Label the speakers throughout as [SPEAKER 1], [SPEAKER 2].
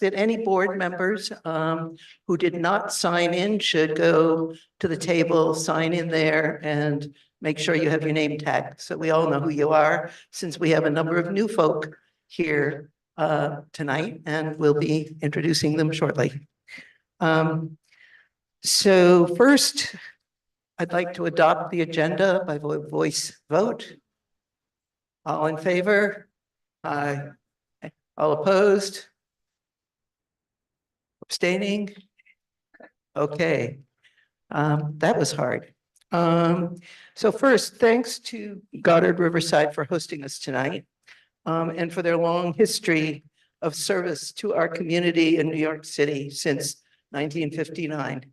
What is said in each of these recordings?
[SPEAKER 1] that any board members who did not sign in should go to the table, sign in there, and make sure you have your name tag so we all know who you are, since we have a number of new folk here tonight, and we'll be introducing them shortly. So first, I'd like to adopt the agenda by voice vote. All in favor? Aye. All opposed? Abstaining? Okay. That was hard. So first, thanks to Goddard Riverside for hosting us tonight, and for their long history of service to our community in New York City since 1959.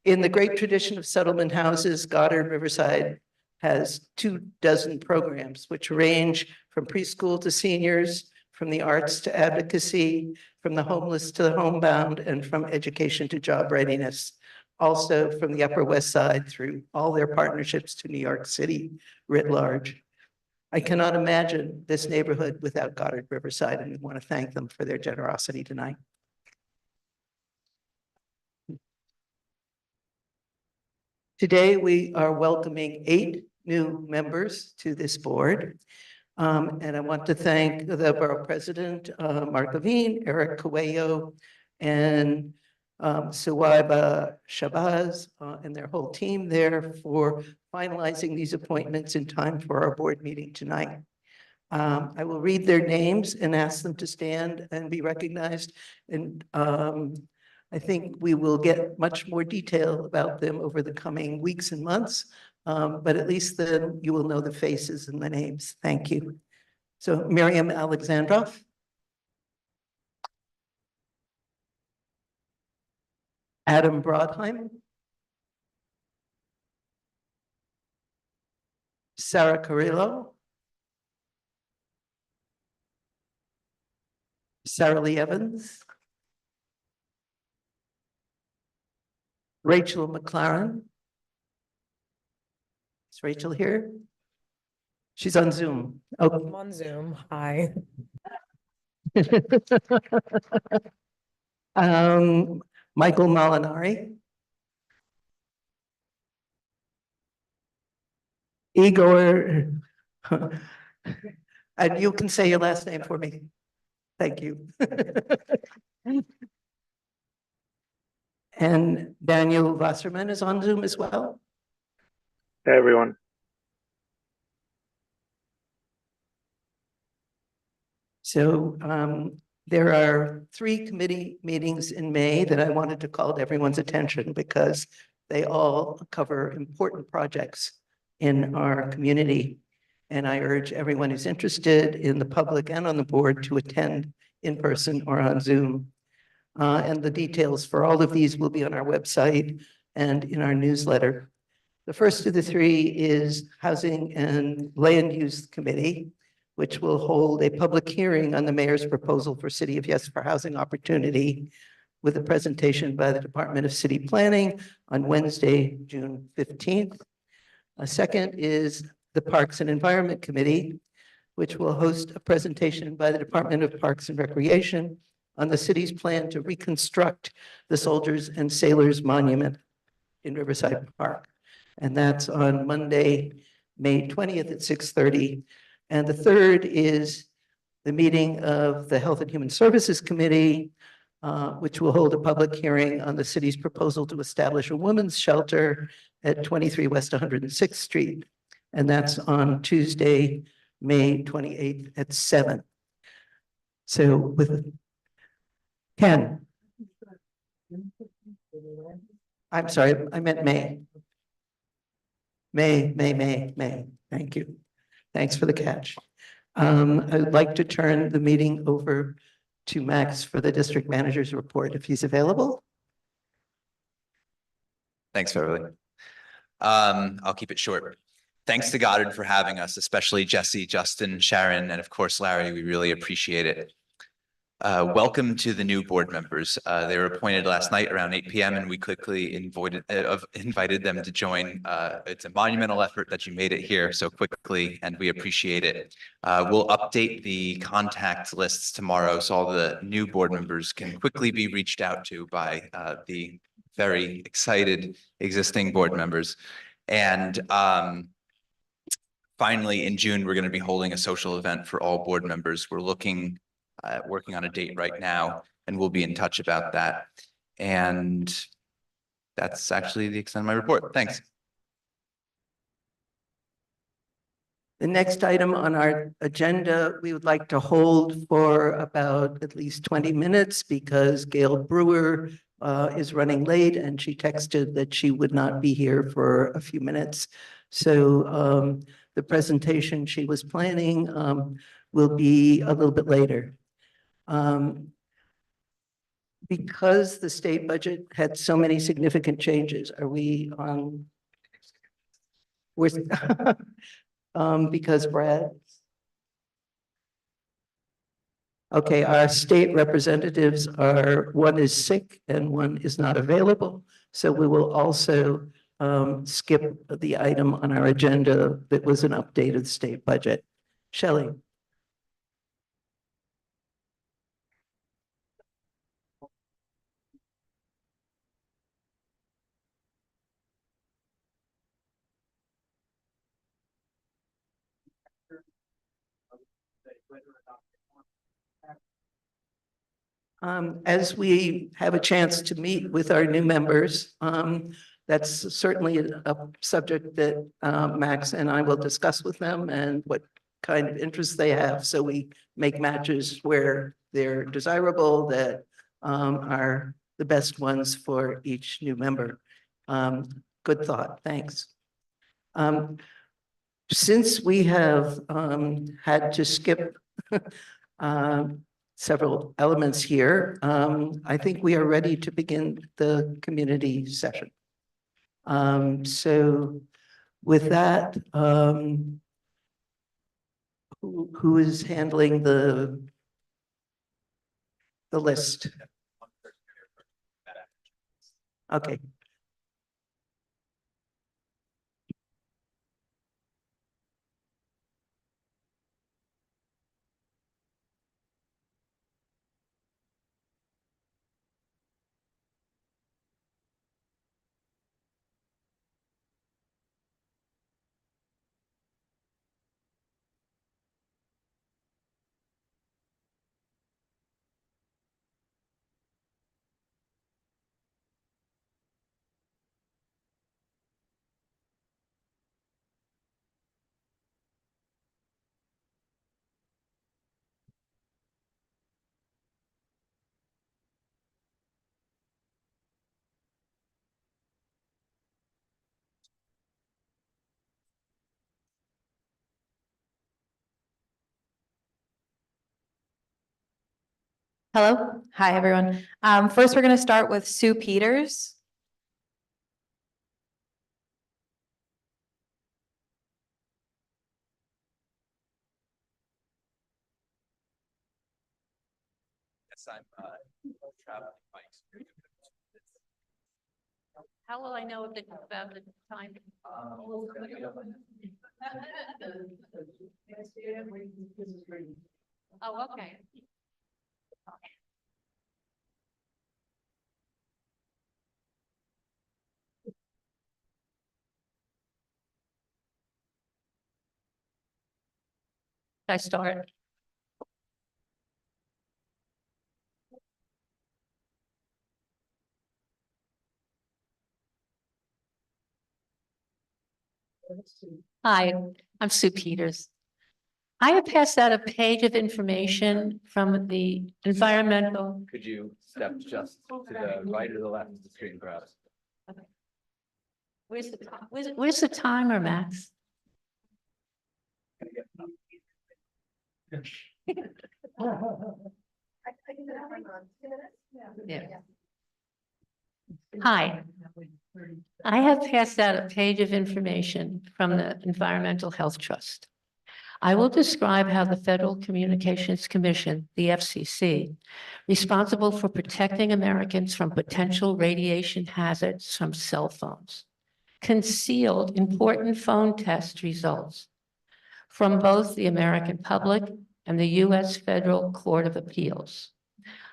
[SPEAKER 1] In the great tradition of settlement houses, Goddard Riverside has 24 programs, which range from preschool to seniors, from the arts to advocacy, from the homeless to the homebound, and from education to job readiness. Also from the Upper West Side through all their partnerships to New York City writ large. I cannot imagine this neighborhood without Goddard Riverside, and we want to thank them for their generosity tonight. Today, we are welcoming 8 new members to this board. And I want to thank the borough president, Mark Levine, Eric Coelho, and Suwaiba Shabazz, and their whole team there for finalizing these appointments in time for our board meeting tonight. I will read their names and ask them to stand and be recognized. And I think we will get much more detail about them over the coming weeks and months, but at least then you will know the faces and the names. Thank you. So Miriam Alexandroff. Adam Brodheim. Sarah Carrillo. Saralee Evans. Rachel McLaren. Is Rachel here? She's on Zoom. Oh.
[SPEAKER 2] I'm on Zoom. Hi.
[SPEAKER 1] Michael Molinari. Igor. And you can say your last name for me. Thank you. And Daniel Wasserman is on Zoom as well.
[SPEAKER 3] Hey, everyone.
[SPEAKER 1] So there are 3 committee meetings in May that I wanted to call to everyone's attention because they all cover important projects in our community. And I urge everyone who's interested in the public and on the board to attend in person or on Zoom. And the details for all of these will be on our website and in our newsletter. The first of the 3 is Housing and Land Use Committee, which will hold a public hearing on the mayor's proposal for City of Yes for Housing Opportunity with a presentation by the Department of City Planning on Wednesday, June 15th. A second is the Parks and Environment Committee, which will host a presentation by the Department of Parks and Recreation on the city's plan to reconstruct the Soldiers and Sailors Monument in Riverside Park. And that's on Monday, May 20th at 6:30. And the third is the meeting of the Health and Human Services Committee, which will hold a public hearing on the city's proposal to establish a women's shelter at 23 West 106th Street. And that's on Tuesday, May 28th at 7. So with Ken. I'm sorry, I meant May. May. Thank you. Thanks for the catch. I'd like to turn the meeting over to Max for the district manager's report, if he's available.
[SPEAKER 4] Thanks, Beverly. I'll keep it short. Thanks to Goddard for having us, especially Jesse, Justin, Sharon, and of course, Larry. We really appreciate it. Welcome to the new board members. They were appointed last night around 8 p.m. and we quickly invited them to join. It's a monumental effort that you made it here so quickly, and we appreciate it. We'll update the contact lists tomorrow so all the new board members can quickly be reached out to by the very excited existing board members. And finally, in June, we're going to be holding a social event for all board members. We're working on a date right now, and we'll be in touch about that. And that's actually the extent of my report. Thanks.
[SPEAKER 1] The next item on our agenda, we would like to hold for about at least 20 minutes because Gale Brewer is running late and she texted that she would not be here for a few minutes. So the presentation she was planning will be a little bit later. Because the state budget had so many significant changes, are we on? We're because Brad. Okay, our state representatives are, one is sick and one is not available. So we will also skip the item on our agenda that was an updated state budget. Shelley. As we have a chance to meet with our new members, that's certainly a subject that Max and I will discuss with them and what kind of interests they have. So we make matches where they're desirable that are the best ones for each new member. Good thought. Thanks. Since we have had to skip several elements here, I think we are ready to begin the community session. So with that, who is handling the list? Okay.
[SPEAKER 2] Hello. Hi, everyone. First, we're going to start with Sue Peters.
[SPEAKER 4] Yes, I'm traveling.
[SPEAKER 2] How will I know if it's about the time? Oh, okay. I start. Hi, I'm Sue Peters. I have passed out a page of information from the environmental.
[SPEAKER 4] Could you step just to the right or the left of the screen, perhaps?
[SPEAKER 2] Okay. Where's the timer, Max? Yeah. Hi, I have passed out a page of information from the Environmental Health Trust. I will describe how the Federal Communications Commission, the FCC, responsible for protecting Americans from potential radiation hazards from cell phones, concealed important phone test results from both the American public and the U.S. Federal Court of Appeals.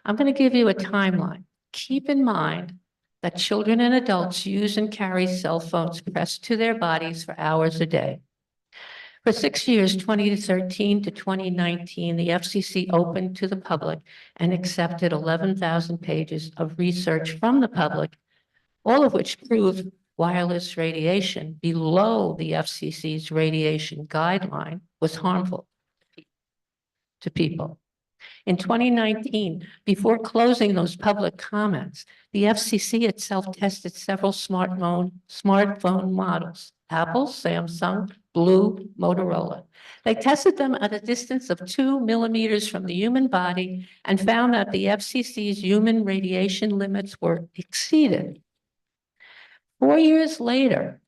[SPEAKER 2] I'm going to give you a timeline. Keep in mind that children and adults use and carry cell phones pressed to their bodies for hours a day. For 6 years, 2013 to 2019, the FCC opened to the public and accepted 11,000 pages of research from the public, all of which proved wireless radiation below the FCC's radiation guideline was harmful to people. In 2019, before closing those public comments, the FCC itself tested several smartphone models, Apple, Samsung, Blue, Motorola. They tested them at a distance of 2 millimeters from the human body and found that the FCC's human radiation limits were exceeded. 4 years later,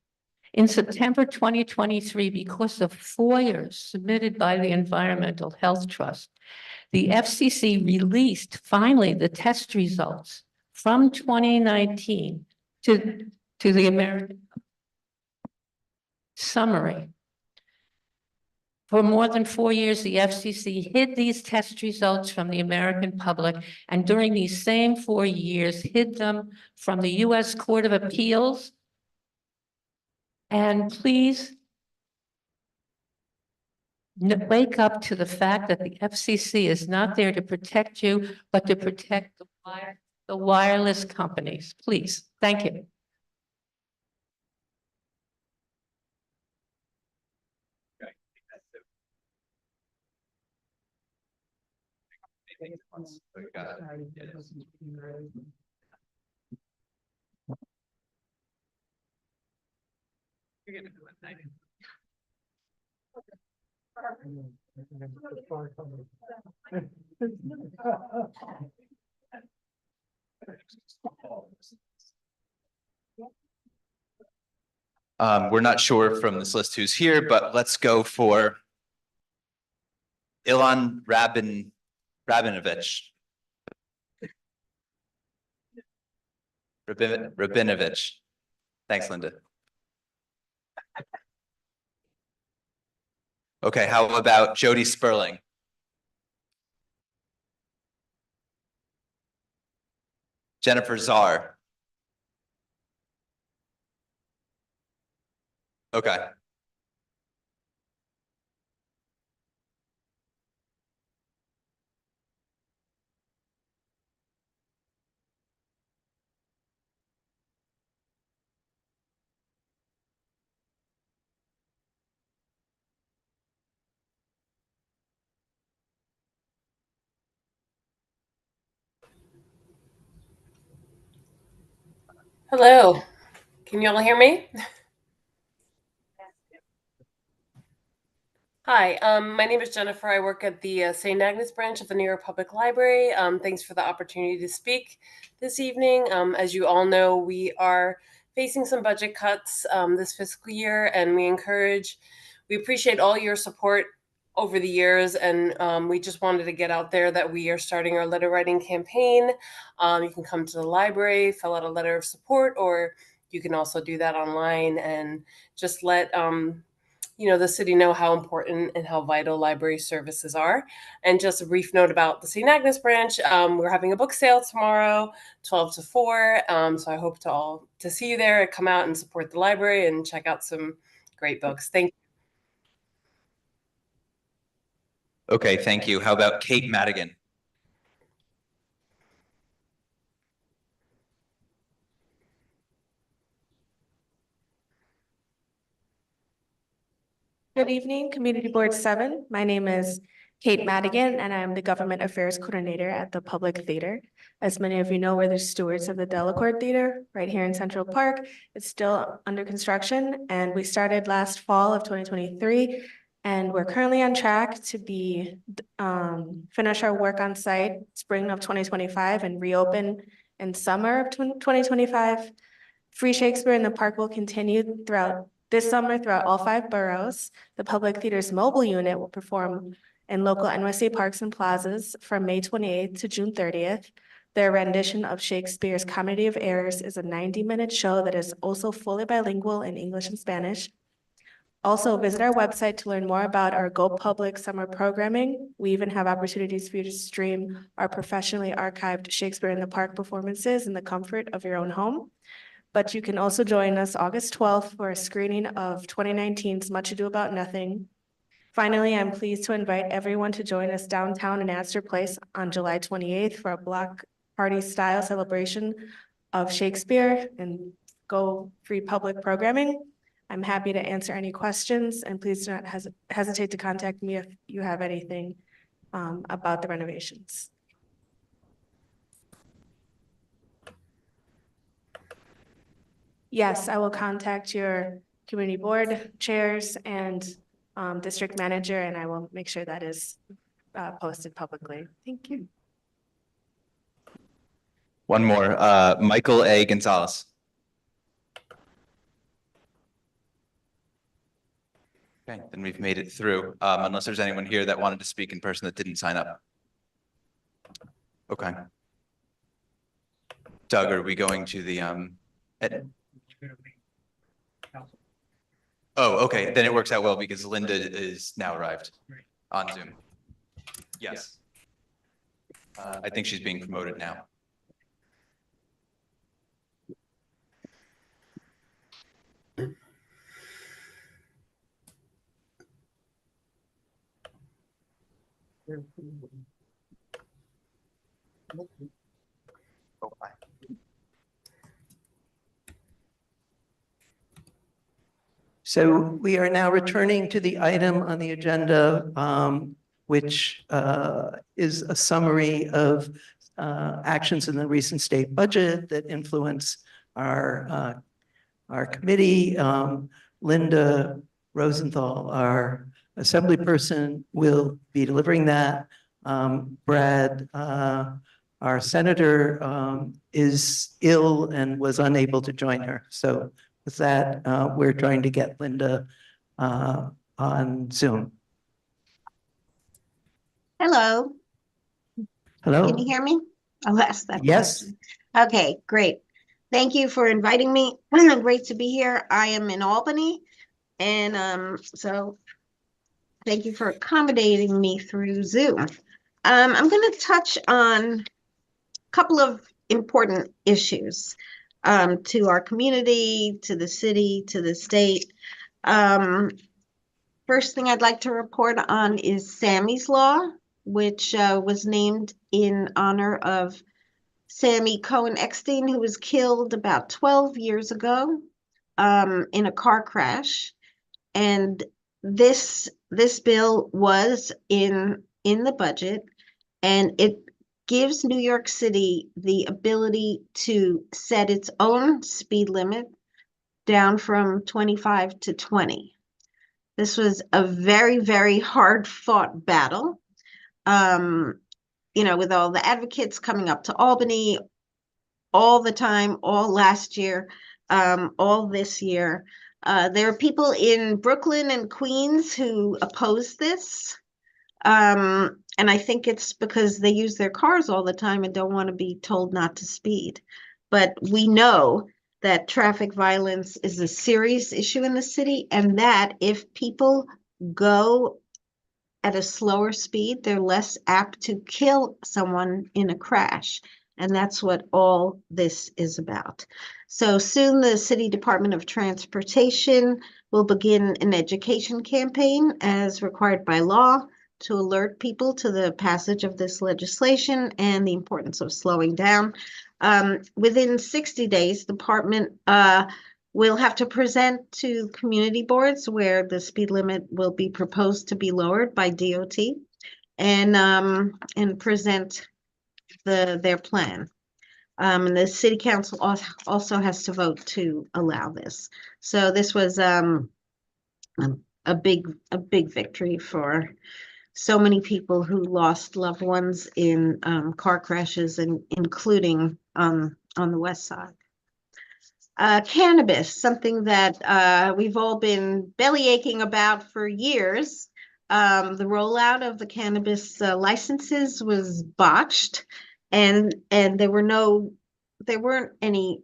[SPEAKER 2] in September 2023, because of FOIAs submitted by the Environmental Health Trust, the FCC released finally the test results from 2019 to the American summary. For more than 4 years, the FCC hid these test results from the American public, and during these same 4 years, hid them from the U.S. Court of Appeals. And please wake up to the fact that the FCC is not there to protect you, but to protect the wireless companies. Please, thank you.
[SPEAKER 4] We're not sure from this list who's here, but let's go for Ilan Rabinovich. Rabinovich. Thanks, Linda. Okay, how about Jody Sperling? Jennifer Czar. Okay.
[SPEAKER 5] Hello, can you all hear me? Hi, my name is Jennifer. I work at the St. Agnes branch of the New York Public Library. Thanks for the opportunity to speak this evening. As you all know, we are facing some budget cuts this fiscal year, and we appreciate all your support over the years, and we just wanted to get out there that we are starting our letter writing campaign. You can come to the library, fill out a letter of support, or you can also do that online and just let the city know how important and how vital library services are. And just a brief note about the St. Agnes branch, we're having a book sale tomorrow, 12 to 4. So I hope to see you there, come out and support the library and check out some great books. Thank you.
[SPEAKER 4] Okay, thank you. How about Kate Madigan?
[SPEAKER 6] Good evening, Community Board 7. My name is Kate Madigan, and I'm the Government Affairs Coordinator at the Public Theater. As many of you know, we're the stewards of the Delacorte Theater right here in Central Park. It's still under construction, and we started last fall of 2023, and we're currently on track to finish our work on site spring of 2025 and reopen in summer of 2025. Free Shakespeare in the park will continue throughout This summer, throughout all 5 boroughs, the Public Theater's mobile unit will perform in local NYC parks and plazas from May 28th to June 30th. Their rendition of Shakespeare's Comedy of Errors is a 90-minute show that is also fully bilingual in English and Spanish. Also, visit our website to learn more about our Go Public summer programming. We even have opportunities for you to stream our professionally archived Shakespeare in the Park performances in the comfort of your own home. But you can also join us August 12th for a screening of 2019's Much Ado About Nothing. Finally, I'm pleased to invite everyone to join us downtown in Astor Place on July 28th for a block party style celebration of Shakespeare and Go Free Public programming. I'm happy to answer any questions, and please do not hesitate to contact me if you have anything about the renovations. Yes, I will contact your community board chairs and district manager, and I will make sure that is posted publicly. Thank you.
[SPEAKER 4] One more, Michael A. Gonzalez. Okay, then we've made it through, unless there's anyone here that wanted to speak in person that didn't sign up. Okay. Doug, are we going to the, Oh, okay, then it works out well because Linda is now arrived on Zoom. Yes. I think she's being promoted now. Oh, hi.
[SPEAKER 1] So we are now returning to the item on the agenda, which is a summary of actions in the recent state budget that influence our committee. Linda Rosenthal, our assembly person, will be delivering that. Brad, our senator, is ill and was unable to join her. So with that, we're trying to get Linda on Zoom.
[SPEAKER 7] Hello,
[SPEAKER 1] Hello?
[SPEAKER 7] can you hear me? I'll ask that.
[SPEAKER 1] Yes.
[SPEAKER 7] question. Okay, great. Thank you for inviting me. Great to be here. I am in Albany, and so thank you for accommodating me through Zoom. I'm going to touch on a couple of important issues to our community, to the city, to the state. First thing I'd like to report on is Sammy's Law, which was named in honor of Sammy Cohen Eckstein, who was killed about 12 years ago in a car crash. And this bill was in the budget, and it gives New York City the ability to set its own speed limit down from 25 to 20. This was a very, very hard fought battle. You know, with all the advocates coming up to Albany all the time, all last year, all this year. There are people in Brooklyn and Queens who oppose this. And I think it's because they use their cars all the time and don't want to be told not to speed. But we know that traffic violence is a serious issue in the city, and that if people go at a slower speed, they're less apt to kill someone in a crash. And that's what all this is about. So soon the City Department of Transportation will begin an education campaign as required by law to alert people to the passage of this legislation and the importance of slowing down. Within 60 days, the department will have to present to community boards where the speed limit will be proposed to be lowered by DOT, and present their plan. And the city council also has to vote to allow this. So this was a big victory for so many people who lost loved ones in car crashes, and including on the west side. Cannabis, something that we've all been belly aching about for years. The rollout of the cannabis licenses was botched, and there weren't any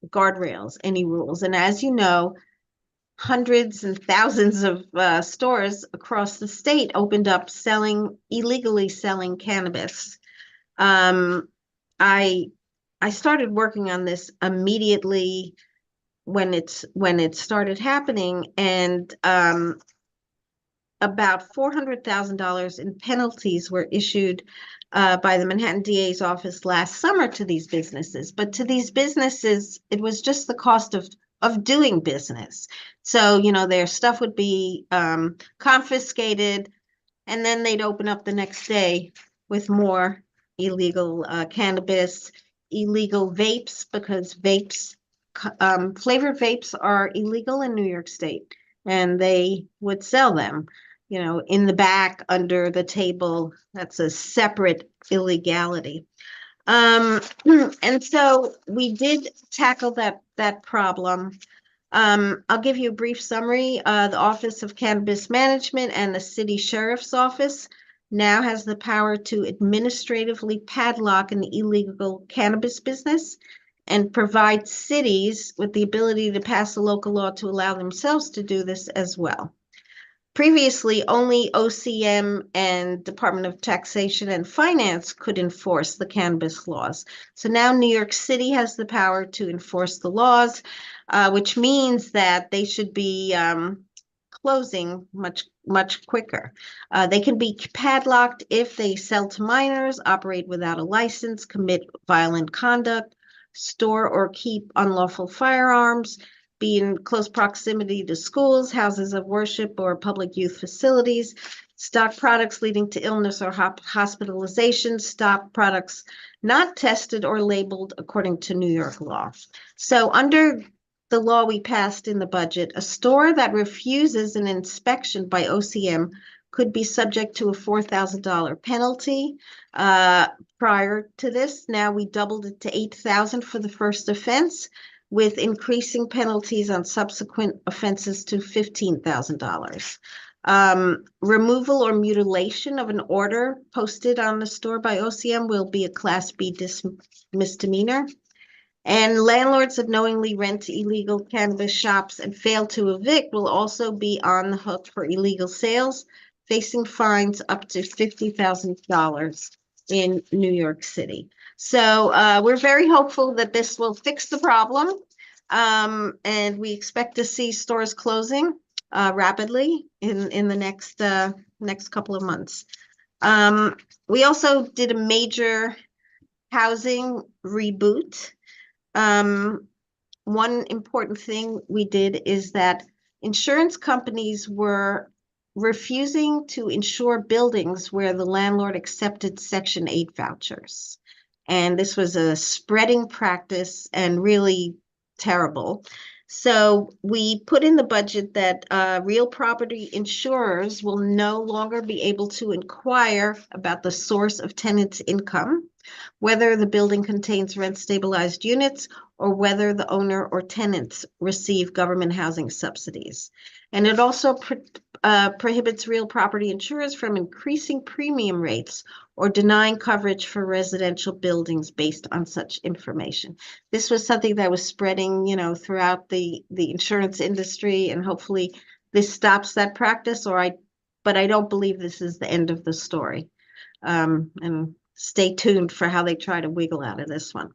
[SPEAKER 7] guardrails, any rules. And as you know, hundreds and thousands of stores across the state opened up illegally selling cannabis. I started working on this immediately when it started happening, and about $400,000 in penalties were issued by the Manhattan DA's office last summer to these businesses. But to these businesses, it was just the cost of doing business. So, their stuff would be confiscated, and then they'd open up the next day with more illegal cannabis, illegal vapes, because flavored vapes are illegal in New York State, and they would sell them, in the back, under the table. That's a separate illegality. And so we did tackle that problem. I'll give you a brief summary. The Office of Cannabis Management and the City Sheriff's Office now has the power to administratively padlock an illegal cannabis business and provide cities with the ability to pass a local law to allow themselves to do this as well. Previously, only OCM and Department of Taxation and Finance could enforce the cannabis laws. So now New York City has the power to enforce the laws, which means that they should be closing much quicker. They can be padlocked if they sell to minors, operate without a license, commit violent conduct, store or keep unlawful firearms, be in close proximity to schools, houses of worship, or public youth facilities, stock products leading to illness or hospitalization, stock products not tested or labeled according to New York law. So under the law we passed in the budget, a store that refuses an inspection by OCM could be subject to a $4,000 penalty. Prior to this, now we doubled it to $8,000 for the first offense, with increasing penalties on subsequent offenses to $15,000. Removal or mutilation of an order posted on the store by OCM will be a Class B misdemeanor. And landlords that knowingly rent illegal cannabis shops and fail to evict will also be on the hook for illegal sales, facing fines up to $50,000 in New York City. So we're very hopeful that this will fix the problem, and we expect to see stores closing rapidly in the next couple of months. We also did a major housing reboot. One important thing we did is that insurance companies were refusing to insure buildings where the landlord accepted Section 8 vouchers. And this was a spreading practice and really terrible. So we put in the budget that real property insurers will no longer be able to inquire about the source of tenants' income, whether the building contains rent-stabilized units, or whether the owner or tenants receive government housing subsidies. And it also prohibits real property insurers from increasing premium rates or denying coverage for residential buildings based on such information. This was something that was spreading, throughout the insurance industry, and hopefully this stops that practice. But I don't believe this is the end of the story. And stay tuned for how they try to wiggle out of this one.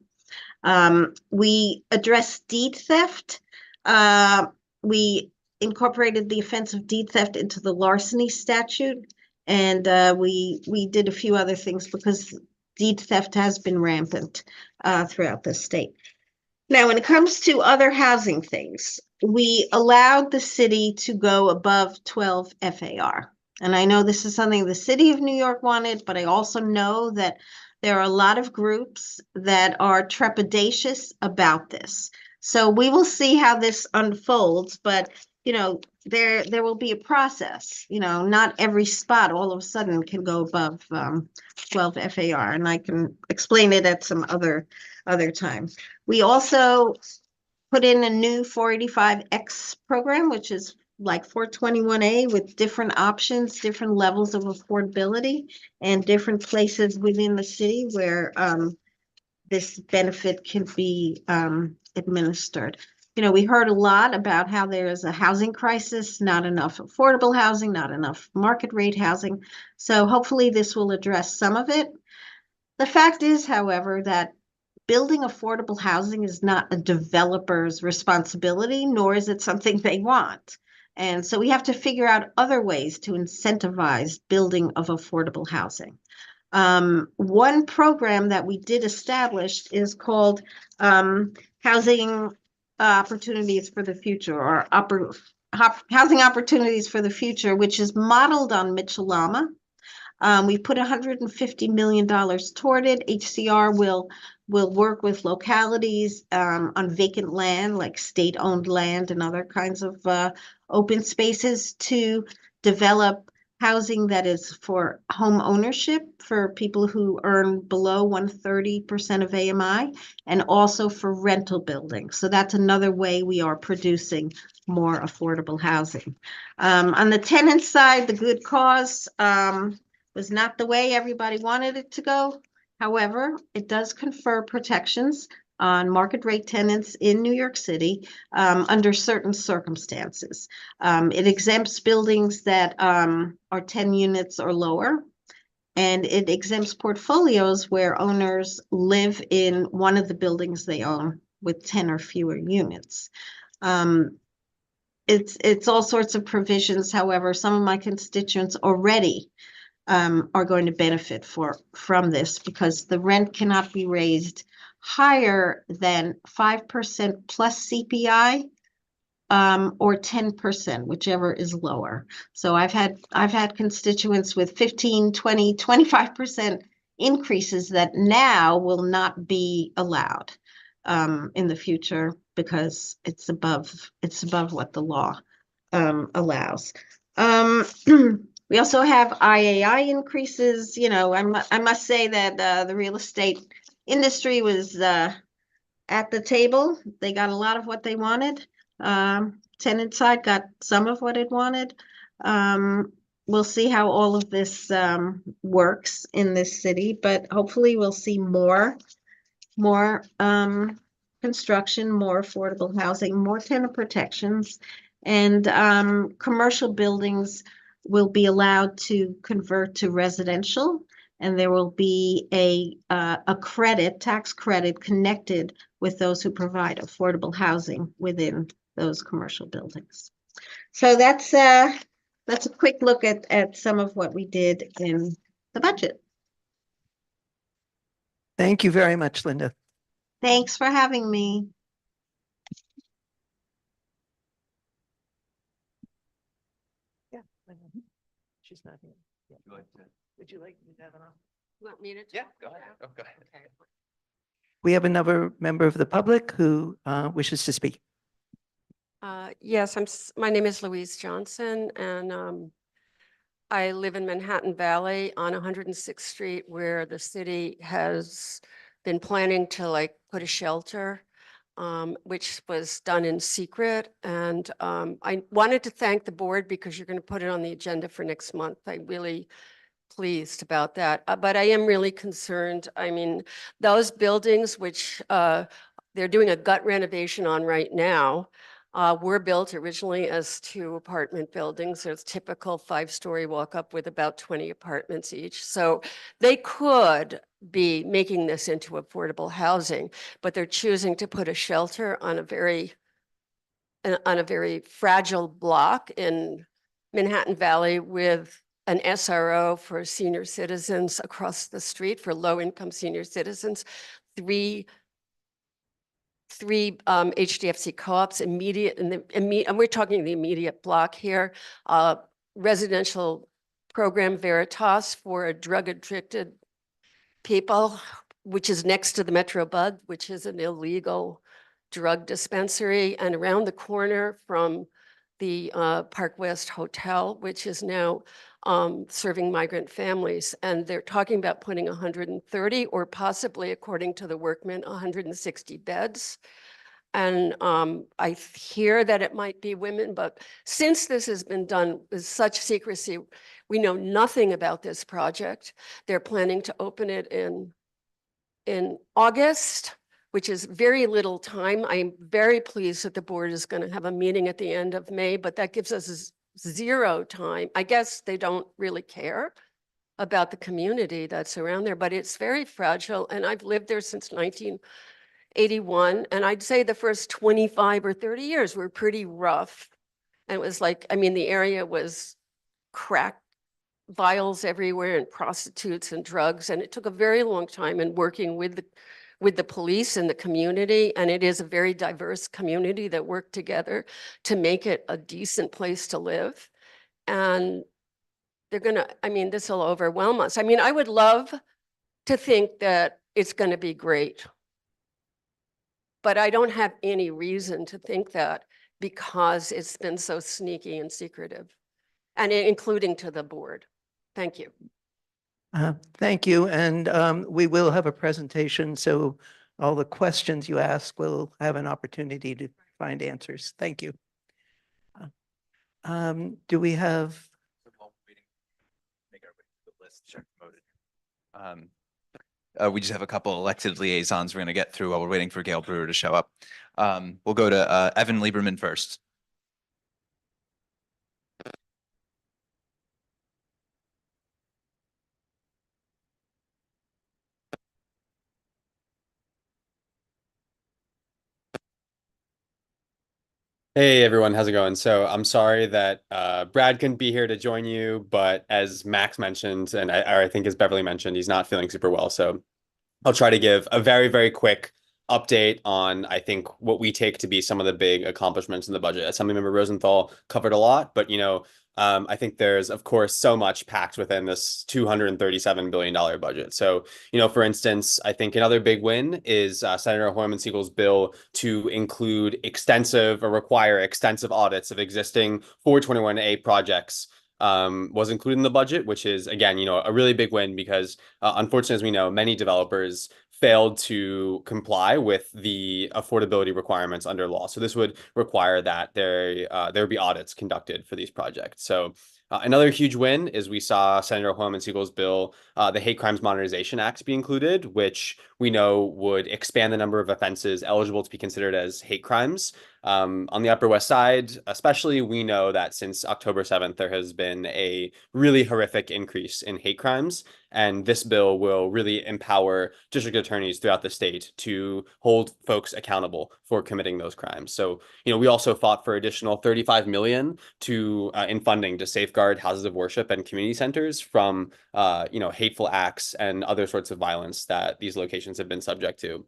[SPEAKER 7] We addressed deed theft. We incorporated the offense of deed theft into the larceny statute, and we did a few other things because deed theft has been rampant throughout the state. Now, when it comes to other housing things, we allowed the city to go above 12 FAR. And I know this is something the city of New York wanted, but I also know that there are a lot of groups that are trepidatious about this. So we will see how this unfolds, but there will be a process. Not every spot all of a sudden can go above 12 FAR, and I can explain it at some other time. We also put in a new 485X program, which is like 421A with different options, different levels of affordability, and different places within the city where this benefit can be administered. You know, we heard a lot about how there is a housing crisis, not enough affordable housing, not enough market rate housing. So hopefully this will address some of it. The fact is, however, that building affordable housing is not a developer's responsibility, nor is it something they want. And so we have to figure out other ways to incentivize building of affordable housing. One program that we did establish is called Housing Opportunities for the Future, or Housing Opportunities for the Future, which is modeled on Mitchell-Lama. We put $150 million toward it. HCR will work with localities on vacant land, like state-owned land and other kinds of open spaces, to develop housing that is for home ownership for people who earn below 130% of AMI, and also for rental buildings. So that's another way we are producing more affordable housing. On the tenant side, the good cause was not the way everybody wanted it to go. However, it does confer protections on market rate tenants in New York City under certain circumstances. It exempts buildings that are 10 units or lower, and it exempts portfolios where owners live in one of the buildings they own with 10 or fewer units. It's all sorts of provisions. However, some of my constituents already are going to benefit from this, because the rent cannot be raised higher than 5% plus CPI or 10%, whichever is lower. So I've had constituents with 15, 20, 25% increases that now will not be allowed in the future, because it's above what the law allows. We also have IAI increases. You know, I must say that the real estate industry was at the table. They got a lot of what they wanted. Tenant side got some of what it wanted. We'll see how all of this works in this city, but hopefully we'll see more construction, more affordable housing, more tenant protections, and commercial buildings will be allowed to convert to residential, and there will be a tax credit connected with those who provide affordable housing within those commercial buildings. So that's a quick look at some of what we did in the budget.
[SPEAKER 1] Thank you very much, Linda.
[SPEAKER 7] Thanks for having me.
[SPEAKER 1] Yeah, she's not here. Yeah. Would you like me to have an offer?
[SPEAKER 2] You want me to?
[SPEAKER 4] Yeah, go ahead. Oh, go ahead.
[SPEAKER 2] Okay.
[SPEAKER 1] We have another member of the public who wishes to speak.
[SPEAKER 8] Yes, my name is Louise Johnson, and I live in Manhattan Valley on 106th Street, where the city has been planning to put a shelter, which was done in secret. And I wanted to thank the board because you're going to put it on the agenda for next month. I'm really pleased about that. But I am really concerned. I mean, those buildings, which they're doing a gut renovation on right now, were built originally as 2 apartment buildings. There's typical 5-story walk-up with about 20 apartments each. So they could be making this into affordable housing, but they're choosing to put a shelter on a very fragile block in Manhattan Valley with an SRO for senior citizens across the street, for low-income senior citizens, three HDFC co-ops and we're talking the immediate block here, residential program Veritas for drug-addicted people, which is next to the Metro Bud, which is an illegal drug dispensary, and around the corner from the Park West Hotel, which is now serving migrant families. And they're talking about putting 130 or possibly, according to the workman, 160 beds. And I hear that it might be women, but since this has been done with such secrecy, we know nothing about this project. They're planning to open it in August, which is very little time. I'm very pleased that the board is going to have a meeting at the end of May, but that gives us zero time. I guess they don't really care about the community that's around there, but it's very fragile. And I've lived there since 1981. And I'd say the first 25 or 30 years were pretty rough. And it was like, I mean, the area was crack vials everywhere and prostitutes and drugs. And it took a very long time in working with the police and the community. And it is a very diverse community that worked together to make it a decent place to live. And they're gonna, I mean, this will overwhelm us. I mean, I would love to think that it's gonna be great. But I don't have any reason to think that because it's been so sneaky and secretive, and including to the board. Thank you.
[SPEAKER 1] Thank you. And we will have a presentation, so all the questions you ask will have an opportunity to find answers. Thank you. Do we have?
[SPEAKER 4] We just have a couple elected liaisons we're going to get through while we're waiting for Gale Brewer to show up. We'll go to Evan Lieberman first.
[SPEAKER 9] Hey everyone, how's it going? So I'm sorry that Brad couldn't be here to join you, but as Max mentioned, and I think as Beverly mentioned, he's not feeling super well. So I'll try to give a very, very quick update on, I think, what we take to be some of the big accomplishments in the budget. Assemblymember Rosenthal covered a lot, but I think there's, of course, so much packed within this $237 billion budget. So, for instance, I think another big win is Senator Hoylman-Sigal's bill to include extensive or require extensive audits of existing 421A projects was included in the budget, which is, again, a really big win because unfortunately, as we know, many developers failed to comply with the affordability requirements under law. So this would require that there would be audits conducted for these projects. So another huge win is we saw Senator Hoylman-Sigal's bill, the Hate Crimes Modernization Act, be included, which we know would expand the number of offenses eligible to be considered as hate crimes. On the Upper West Side, especially, we know that since October 7th, there has been a really horrific increase in hate crimes. And this bill will really empower district attorneys throughout the state to hold folks accountable for committing those crimes. So, we also fought for additional $35 million in funding to safeguard houses of worship and community centers from, hateful acts and other sorts of violence that these locations have been subject to.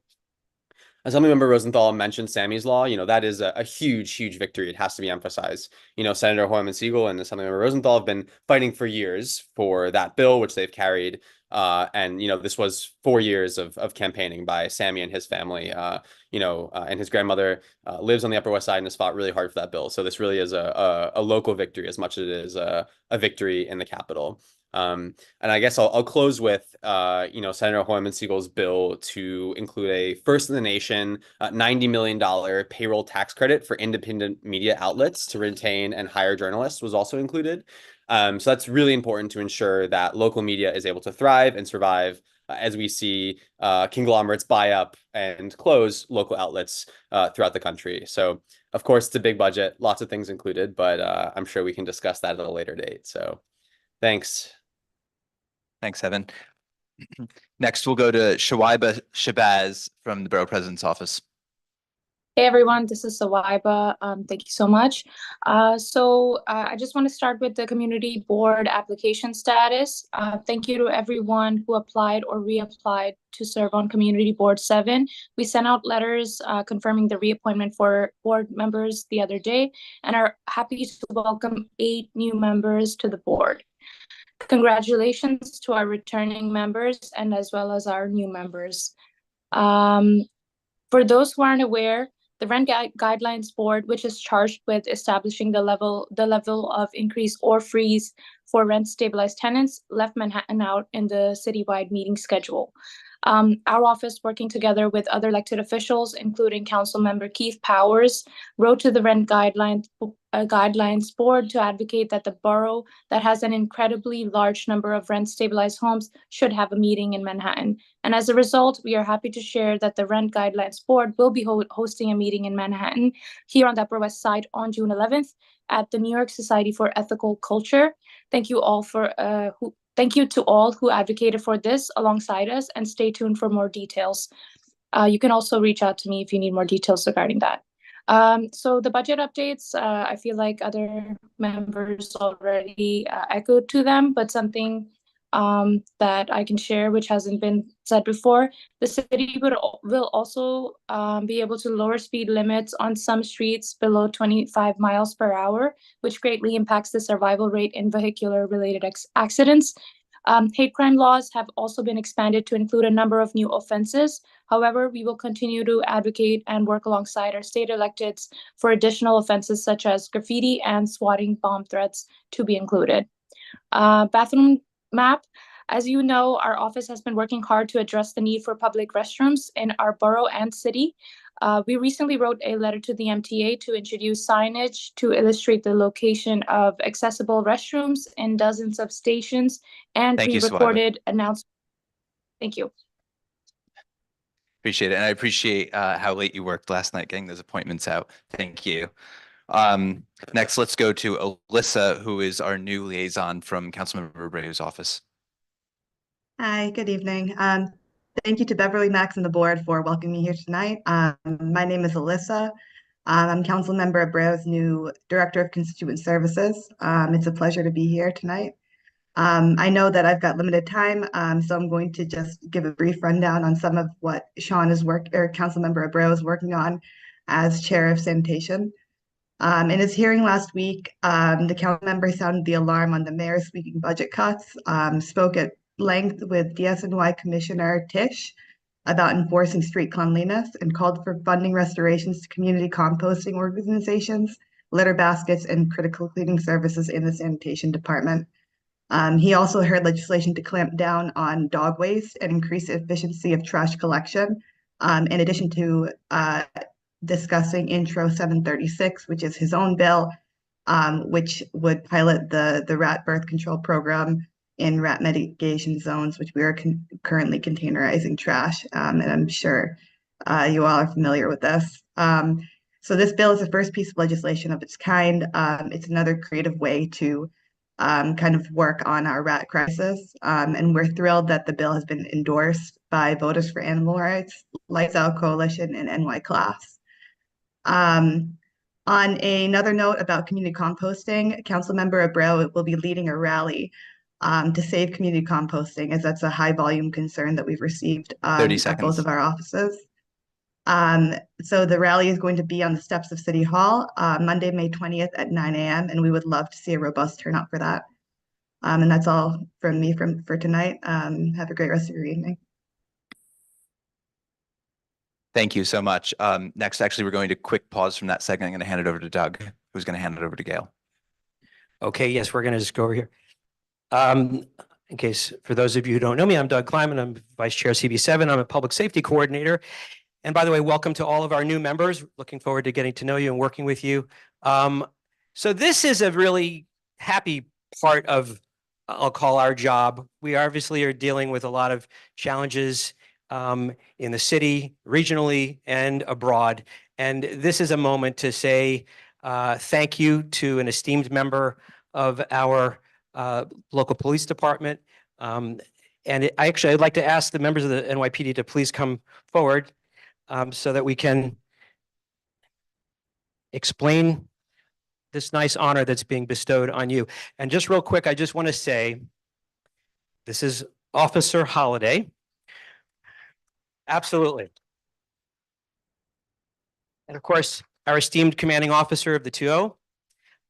[SPEAKER 9] Assemblymember Rosenthal mentioned Sammy's Law. That is a huge, huge victory. It has to be emphasized. Senator Hoylman-Sigal and Assemblymember Rosenthal have been fighting for years for that bill, which they've carried. And this was 4 years of campaigning by Sammy and his family. And his grandmother lives on the Upper West Side and has fought really hard for that bill. So this really is a local victory as much as it is a victory in the Capitol. And I guess I'll close with, Senator Hoylman-Sigal's bill to include a first in the nation $90 million payroll tax credit for independent media outlets to retain and hire journalists was also included. So that's really important to ensure that local media is able to thrive and survive as we see conglomerates buy up and close local outlets throughout the country. So, of course, it's a big budget, lots of things included, but I'm sure we can discuss that at a later date. So thanks.
[SPEAKER 4] Thanks, Evan. Next, we'll go to Shawaiba Shabazz from the Borough President's Office.
[SPEAKER 10] Hey everyone, this is Sawaiba. Thank you so much. I just want to start with the community board application status. Thank you to everyone who applied or reapplied to serve on Community Board 7. We sent out letters confirming the reappointment for board members the other day and are happy to welcome 8 new members to the board. Congratulations to our returning members and as well as our new members. For those who aren't aware, the Rent Guidelines Board, which is charged with establishing the level of increase or freeze for rent stabilized tenants, left Manhattan out in the citywide meeting schedule. Our office, working together with other elected officials, including Councilmember Keith Powers, wrote to the Rent Guidelines Board to advocate that the borough, that has an incredibly large number of rent-stabilized homes, should have a meeting in Manhattan. And as a result, we are happy to share that the Rent Guidelines Board will be hosting a meeting in Manhattan here on the Upper West Side on June 11th at the New York Society for Ethical Culture. Thank you to all who advocated for this alongside us, and stay tuned for more details. You can also reach out to me if you need more details regarding that. So the budget updates, I feel like other members already echoed to them, but something that I can share, which hasn't been said before. The city will also be able to lower speed limits on some streets below 25 miles per hour, which greatly impacts the survival rate in vehicular-related accidents. Hate crime laws have also been expanded to include a number of new offenses. However, we will continue to advocate and work alongside our state electeds for additional offenses such as graffiti and swatting bomb threats to be included. Bathroom map. As you know, our office has been working hard to address the need for public restrooms in our borough and city. We recently wrote a letter to the MTA to introduce signage to illustrate the location of accessible restrooms in dozens of stations, and
[SPEAKER 4] Thank you,
[SPEAKER 10] recorded announcements. Thank you.
[SPEAKER 4] Appreciate it. And I appreciate how late you worked last night getting those appointments out. Thank you. Next, let's go to Alyssa, who is our new liaison from Councilmember Abreu's office.
[SPEAKER 11] Hi, good evening. Thank you to Beverly, Max, and the board for welcoming me here tonight. My name is Alyssa. I'm Councilmember Abreu's new Director of Constituent Services. It's a pleasure to be here tonight. I know that I've got limited time, so I'm going to just give a brief rundown on some of what Councilmember Abreu is working on as Chair of Sanitation. In his hearing last week, the council member sounded the alarm on the mayor's sweeping budget cuts, spoke at length with DSNY Commissioner Tisch about enforcing street cleanliness, and called for funding restorations to community composting organizations, litter baskets, and critical cleaning services in the sanitation department. He also heard legislation to clamp down on dog waste and increase the efficiency of trash collection, in addition to discussing Intro 736, which is his own bill, which would pilot the rat birth control program in rat mitigation zones, which we are currently containerizing trash. And I'm sure you all are familiar with this. So this bill is the first piece of legislation of its kind. It's another creative way to kind of work on our rat crisis. And we're thrilled that the bill has been endorsed by Voters for Animal Rights, Lights Out Coalition, and NY Class. On another note about community composting, Councilmember Abreu will be leading a rally to save community composting, as that's a high volume concern that we've received at both of our offices. So the rally is going to be on the steps of City Hall, Monday, May 20th at 9 a.m. And we would love to see a robust turnout for that. And that's all from me for tonight. Have a great rest of your evening.
[SPEAKER 4] Thank you so much. Next, actually, we're going to quick pause from that segment. I'm going to hand it over to Doug, who's going to hand it over to Gale.
[SPEAKER 12] Okay, yes, we're going to just go over here. In case, for those of you who don't know me, I'm Doug Kleiman. I'm Vice Chair CB7. I'm a Public Safety Coordinator. And by the way, welcome to all of our new members. Looking forward to getting to know you and working with you. So this is a really happy part of, I'll call our job. We obviously are dealing with a lot of challenges in the city, regionally, and abroad. And this is a moment to say thank you to an esteemed member of our local police department. I'd like to ask the members of the NYPD to please come forward so that we can explain this nice honor that's being bestowed on you. And just real quick, I just want to say, this is Officer Holliday. Absolutely. And of course, our esteemed commanding officer of the 2O,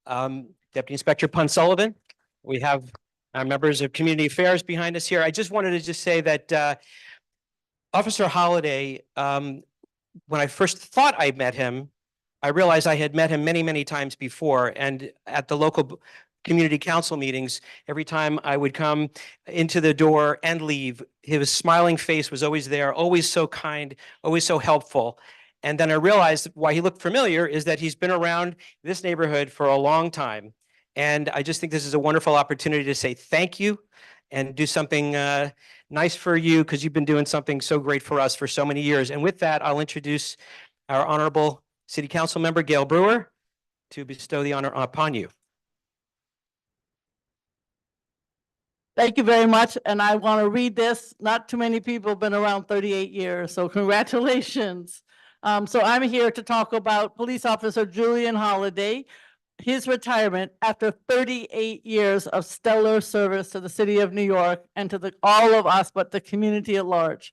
[SPEAKER 12] Deputy Inspector Pun Sullivan. We have our members of community affairs behind us here. I just wanted to just say that Officer Holliday, when I first thought I met him, I realized I had met him many, many times before. And at the local community council meetings, every time I would come into the door and leave, his smiling face was always there, always so kind, always so helpful. And then I realized why he looked familiar is that he's been around this neighborhood for a long time. And I just think this is a wonderful opportunity to say thank you and do something nice for you, because you've been doing something so great for us for so many years. And with that, I'll introduce our honorable city council member, Gale Brewer, to bestow the honor upon you.
[SPEAKER 13] Thank you very much, and I want to read this. Not too many people have been around 38 years, so congratulations. So I'm here to talk about Police Officer Julian Holliday, his retirement after 38 years of stellar service to the city of New York and to all of us, but the community at large.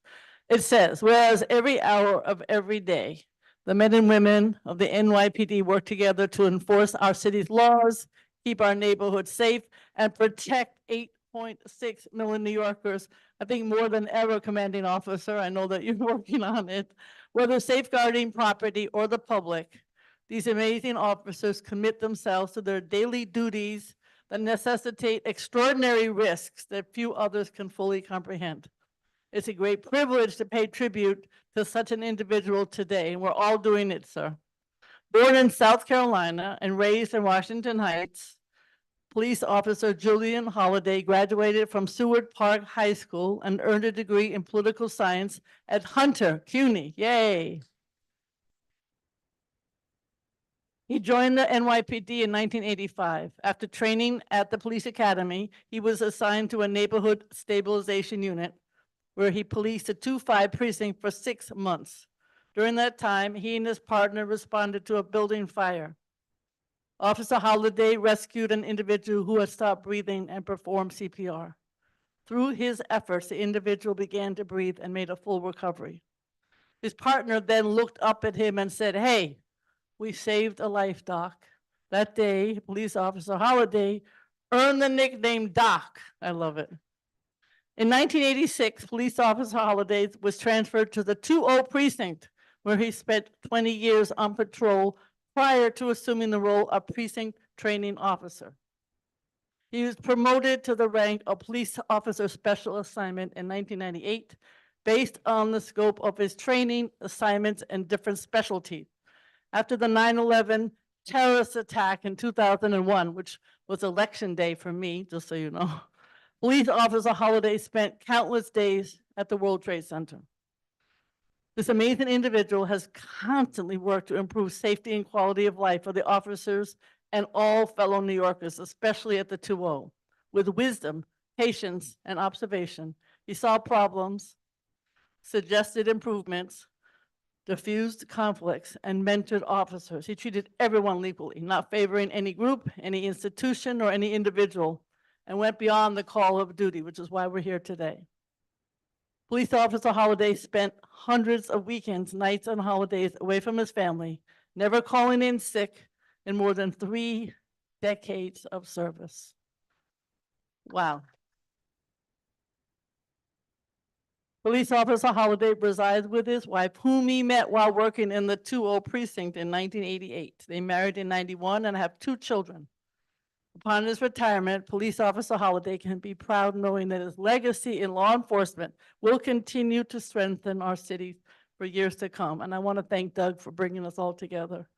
[SPEAKER 13] It says, whereas every hour of every day, the men and women of the NYPD work together to enforce our city's laws, keep our neighborhoods safe, and protect 8.6 million New Yorkers. I think more than ever, commanding officer, I know that you're working on it. Whether safeguarding property or the public, these amazing officers commit themselves to their daily duties that necessitate extraordinary risks that few others can fully comprehend. It's a great privilege to pay tribute to such an individual today, and we're all doing it, sir. Born in South Carolina and raised in Washington Heights, Police Officer Julian Holliday graduated from Seward Park High School and earned a degree in political science at Hunter CUNY. Yay! He joined the NYPD in 1985. After training at the police academy, he was assigned to a neighborhood stabilization unit where he policed a 2-5 precinct for 6 months. During that time, he and his partner responded to a building fire. Officer Holliday rescued an individual who had stopped breathing and performed CPR. Through his efforts, the individual began to breathe and made a full recovery. His partner then looked up at him and said, "Hey, we saved a life, Doc." That day, Police Officer Holliday earned the nickname Doc. I love it. In 1986, Police Officer Holliday was transferred to the 2-0 precinct, where he spent 20 years on patrol prior to assuming the role of precinct training officer. He was promoted to the rank of Police Officer Special Assignment in 1998, based on the scope of his training, assignments, and different specialties. After the 9/11 terrorist attack in 2001, which was election day for me, just so you know, Police Officer Holliday spent countless days at the World Trade Center. This amazing individual has constantly worked to improve safety and quality of life for the officers and all fellow New Yorkers, especially at the 2-0. With wisdom, patience, and observation, he solved problems, suggested improvements, diffused conflicts, and mentored officers. He treated everyone equally, not favoring any group, any institution, or any individual, and went beyond the call of duty, which is why we're here today. Police Officer Holliday spent hundreds of weekends, nights, and holidays away from his family, never calling in sick, in more than 3 decades of service. Wow. Police Officer Holliday resides with his wife, whom he met while working in the 2-0 precinct in 1988. They married in 91 and have 2 children. Upon his retirement, Police Officer Holliday can be proud knowing that his legacy in law enforcement will continue to strengthen our city for years to come. And I want to thank Doug for bringing us all together.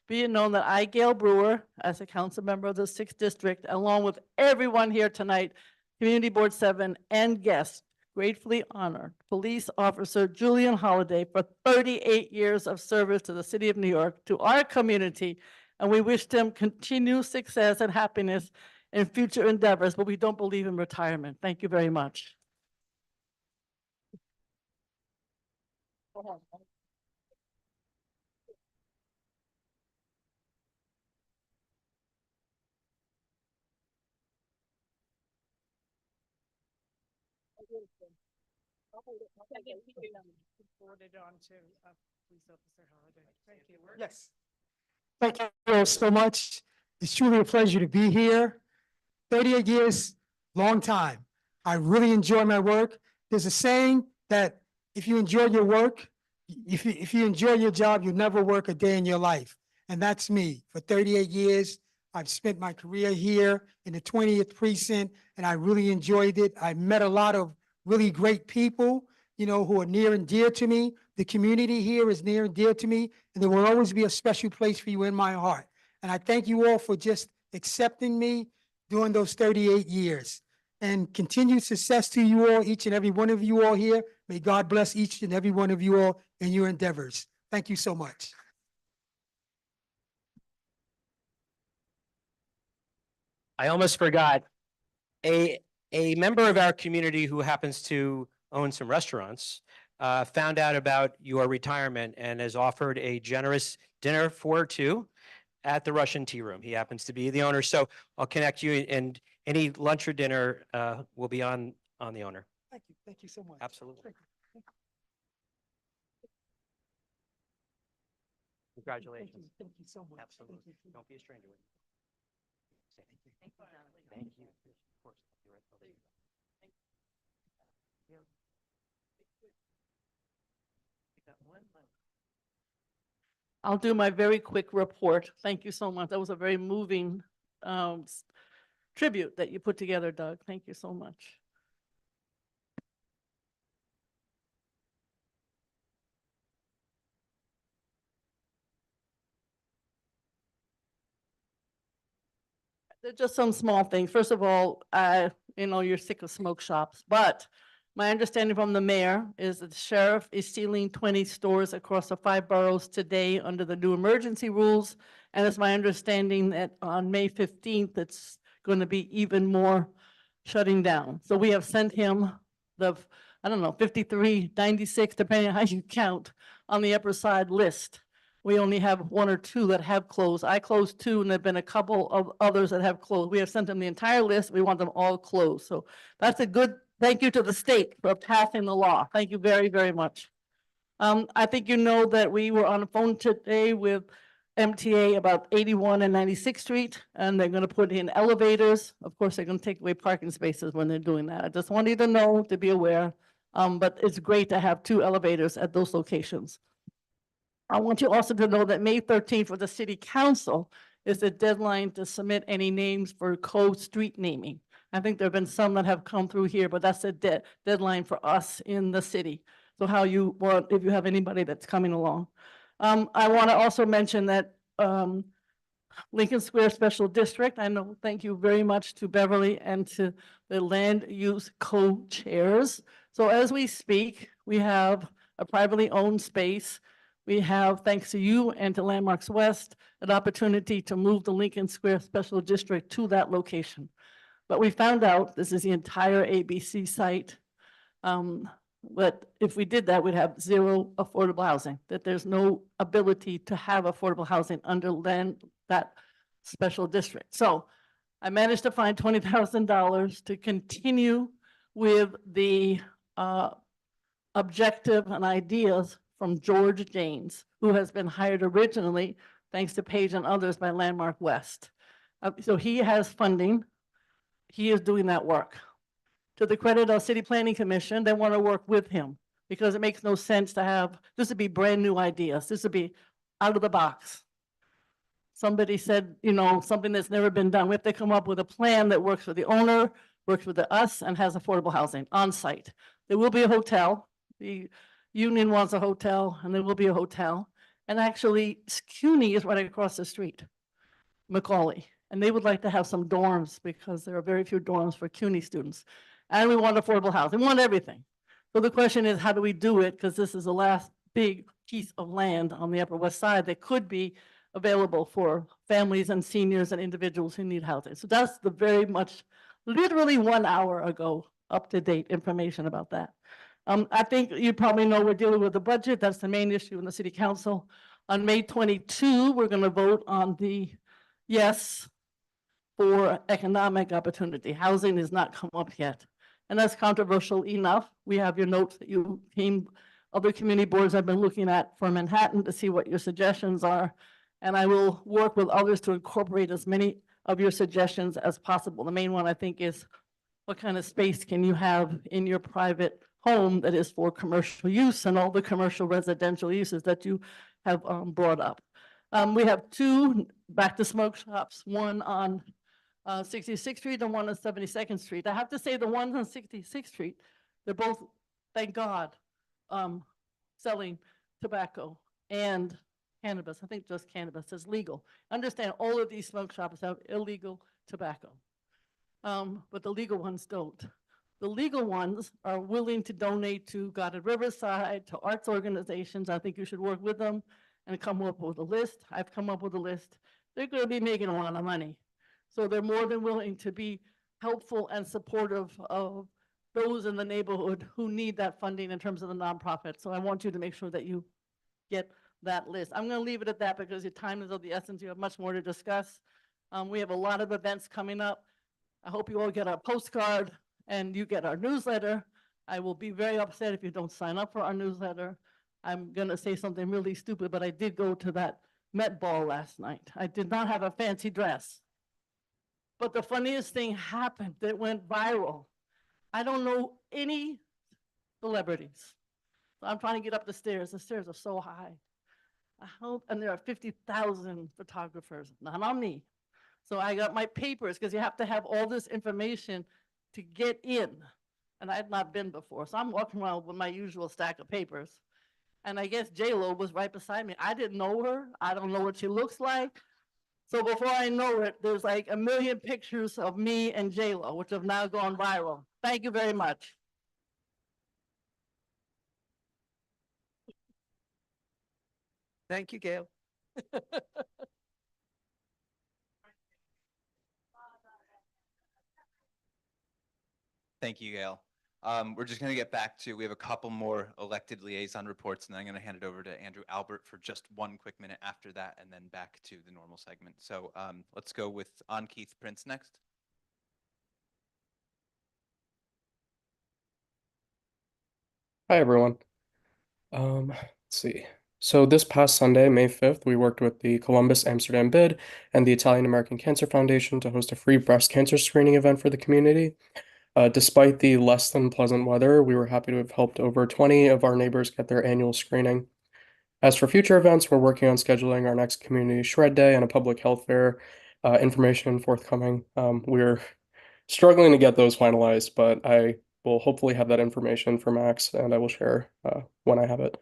[SPEAKER 13] Be it known that I, Gale Brewer, as a council member of the 6th District, along with everyone here tonight, Community Board 7 and guests, gratefully honor Police Officer Julian Holliday for 38 years of service to the city of New York, to our community, and we wish him continued success and happiness in future endeavors, but we don't believe in retirement. Thank you very much.
[SPEAKER 14] Yes. Thank you all so much. It's truly a pleasure to be here. 38 years, long time. I really enjoy my work. There's a saying that if you enjoy your work, if you enjoy your job, you'll never work a day in your life. And that's me. For 38 years, I've spent my career here in the 20th precinct, and I really enjoyed it. I met a lot of really great people, who are near and dear to me. The community here is near and dear to me, and there will always be a special place for you in my heart. And I thank you all for just accepting me during those 38 years. And continued success to you all, each and every one of you all here. May God bless each and every one of you all in your endeavors. Thank you so much.
[SPEAKER 12] I almost forgot. A member of our community who happens to own some restaurants found out about your retirement and has offered a generous dinner for two at the Russian Tea Room. He happens to be the owner, so I'll connect you, and any lunch or dinner will be on the owner.
[SPEAKER 14] Thank you so much.
[SPEAKER 12] Absolutely. Congratulations.
[SPEAKER 14] Thank you so much.
[SPEAKER 12] Absolutely. Don't be a stranger with me. Thank you. Thank you. Of course. You're right. Oh, there you go.
[SPEAKER 13] I'll do my very quick report. Thank you so much. That was a very moving tribute that you put together, Doug. Thank you so much. There's just some small things. First of all, you're sick of smoke shops, but my understanding from the mayor is that the sheriff is sealing 20 stores across the 5 boroughs today under the new emergency rules. And it's my understanding that on May 15th, it's going to be even more shutting down. So we have sent him the, 53, 96, depending on how you count, on the Upper Side list. We only have 1 or 2 that have closed. I closed 2, and there have been a couple of others that have closed. We have sent them the entire list. We want them all closed. So that's a good thank you to the state for passing the law. Thank you very, very much. I think you know that we were on the phone today with MTA about 81 and 96th Street, and they're going to put in elevators. Of course, they're going to take away parking spaces when they're doing that. I just want you to know, to be aware, but it's great to have 2 elevators at those locations. I want you also to know that May 13th for the city council is the deadline to submit any names for co-street naming. I think there have been some that have come through here, but that's a deadline for us in the city. So how you want, if you have anybody that's coming along. I want to also mention that Lincoln Square Special District, thank you very much to Beverly and to the land use co-chairs. So as we speak, we have a privately owned space. We have, thanks to you and to Landmarks West, an opportunity to move the Lincoln Square Special District to that location. But we found out this is the entire ABC site. But if we did that, we'd have 0 affordable housing, that there's no ability to have affordable housing under that special district. So I managed to find $20,000 to continue with the objective and ideas from George Janes, who has been hired originally, thanks to Paige and others, by Landmark West. So he has funding. He is doing that work. To the credit of City Planning Commission, they want to work with him because it makes no sense to have, this would be brand new ideas. This would be out of the box. Somebody said, something that's never been done. We have to come up with a plan that works for the owner, works with us, and has affordable housing on site. There will be a hotel. The union wants a hotel, and there will be a hotel. And actually, CUNY is right across the street, Macaulay. And they would like to have some dorms because there are very few dorms for CUNY students. And we want affordable housing. We want everything. So the question is, how do we do it? Because this is the last big piece of land on the Upper West Side that could be available for families and seniors and individuals who need housing. So that's the very much, literally 1 hour ago, up-to-date information about that. I think you probably know we're dealing with the budget. That's the main issue in the City Council. On May 22, we're going to vote on the yes for economic opportunity. Housing has not come up yet. And that's controversial enough. We have your notes that you came, other community boards I've been looking at for Manhattan to see what your suggestions are. And I will work with others to incorporate as many of your suggestions as possible. The main one I think is what kind of space can you have in your private home that is for commercial use and all the commercial residential uses that you have brought up. We have two back to smoke shops, one on 66th Street and one on 72nd Street. I have to say the ones on 66th Street, they're both, thank God, selling tobacco and cannabis. I think just cannabis is legal. Understand all of these smoke shops have illegal tobacco, but the legal ones don't. The legal ones are willing to donate to God at Riverside, to arts organizations. I think you should work with them and come up with a list. I've come up with a list. They're going to be making a lot of money. So they're more than willing to be helpful and supportive of those in the neighborhood who need that funding in terms of the nonprofit. So I want you to make sure that you get that list. I'm going to leave it at that because your time is of the essence. You have much more to discuss. We have a lot of events coming up. I hope you all get our postcard and you get our newsletter. I will be very upset if you don't sign up for our newsletter. I'm going to say something really stupid, but I did go to that Met Ball last night. I did not have a fancy dress. But the funniest thing happened that went viral. I don't know any celebrities. So I'm trying to get up the stairs. The stairs are so high. I hope, and there are 50,000 photographers, not on me. So I got my papers because you have to have all this information to get in. And I had not been before. So I'm walking around with my usual stack of papers. And I guess J-Lo was right beside me. I didn't know her. I don't know what she looks like. So before I know it, there's like 1 million pictures of me and J-Lo, which have now gone viral. Thank you very much.
[SPEAKER 1] Thank you, Gail.
[SPEAKER 4] Thank you, Gail. We're just going to get back to, we have a couple more elected liaison reports, and then I'm going to hand it over to Andrew Albert for just one quick minute after that, and then back to the normal segment. So let's go with Keith Prince next.
[SPEAKER 15] Hi, everyone. Let's see. So this past Sunday, May 5th, we worked with the Columbus Amsterdam Bid and the Italian American Cancer Foundation to host a free breast cancer screening event for the community. Despite the less than pleasant weather, we were happy to have helped over 20 of our neighbors get their annual screening. As for future events, we're working on scheduling our next community shred day and a public health fair. Information forthcoming. We're struggling to get those finalized, but I will hopefully have that information for Max, and I will share when I have it.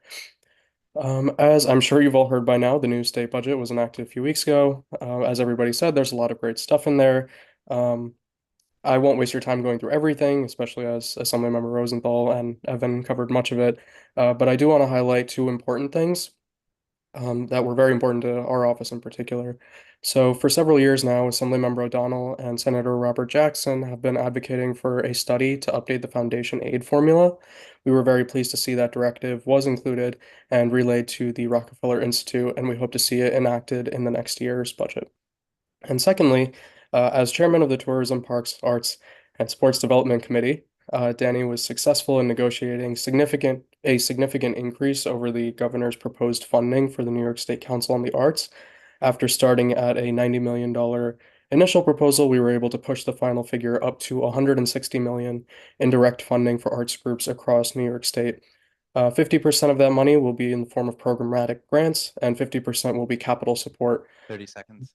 [SPEAKER 15] As I'm sure you've all heard by now, the new state budget was enacted a few weeks ago. As everybody said, there's a lot of great stuff in there. I won't waste your time going through everything, especially as Assemblymember Rosenthal and Evan covered much of it. But I do want to highlight two important things that were very important to our office in particular. So for several years now, Assemblymember O'Donnell and Senator Robert Jackson have been advocating for a study to update the foundation aid formula. We were very pleased to see that directive was included and relayed to the Rockefeller Institute, and we hope to see it enacted in the next year's budget. And secondly, as chairman of the Tourism, Parks, Arts, and Sports Development Committee, Danny was successful in negotiating a significant increase over the governor's proposed funding for the New York State Council on the Arts. After starting at a $90 million initial proposal, we were able to push the final figure up to $160 million in direct funding for arts groups across New York State. 50% of that money will be in the form of programmatic grants, and 50% will be capital support.
[SPEAKER 4] 30 seconds.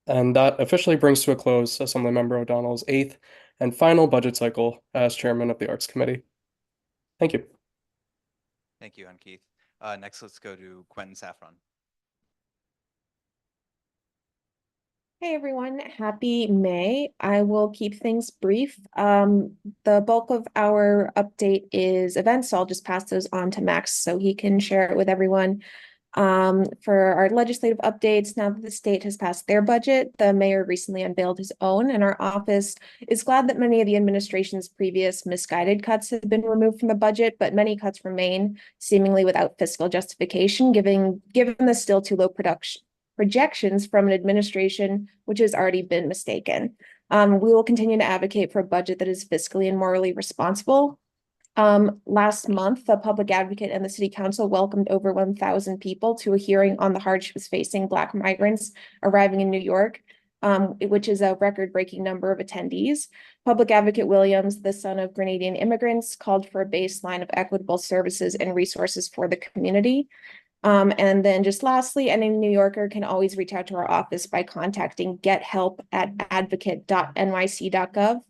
[SPEAKER 15] And that officially brings to a close Assemblymember O'Donnell's 8th and final budget cycle as chairman of the Arts Committee. Thank you.
[SPEAKER 4] Thank you, Keith. Next, let's go to Quentin Saffron.
[SPEAKER 16] Hey everyone, happy May. I will keep things brief. The bulk of our update is events, so I'll just pass those on to Max so he can share it with everyone. For our legislative updates, now that the state has passed their budget, the mayor recently unveiled his own, and our office is glad that many of the administration's previous misguided cuts have been removed from the budget, but many cuts remain seemingly without fiscal justification, given the still too low projections from an administration which has already been mistaken. We will continue to advocate for a budget that is fiscally and morally responsible. Last month, the public advocate and the city council welcomed over 1,000 people to a hearing on the hardships facing Black migrants arriving in New York, which is a record-breaking number of attendees. Public Advocate Williams, the son of Grenadian immigrants, called for a baseline of equitable services and resources for the community. And then just lastly, any New Yorker can always reach out to our office by contacting gethelp@advocate.nyc.gov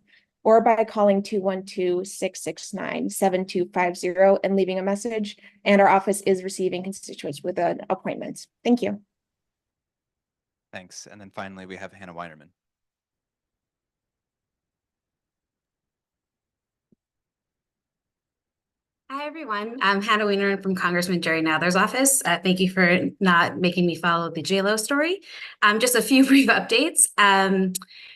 [SPEAKER 16] or by calling 212-669-7250 and leaving a message. And our office is receiving constituents with an appointment. Thank you.
[SPEAKER 4] Thanks. And then finally, we have Hannah Weinerman.
[SPEAKER 17] Hi, everyone. I'm Hannah Wiener from Congressman Jerry Nadler's office. Thank you for not making me follow the JLo story. Just a few brief updates.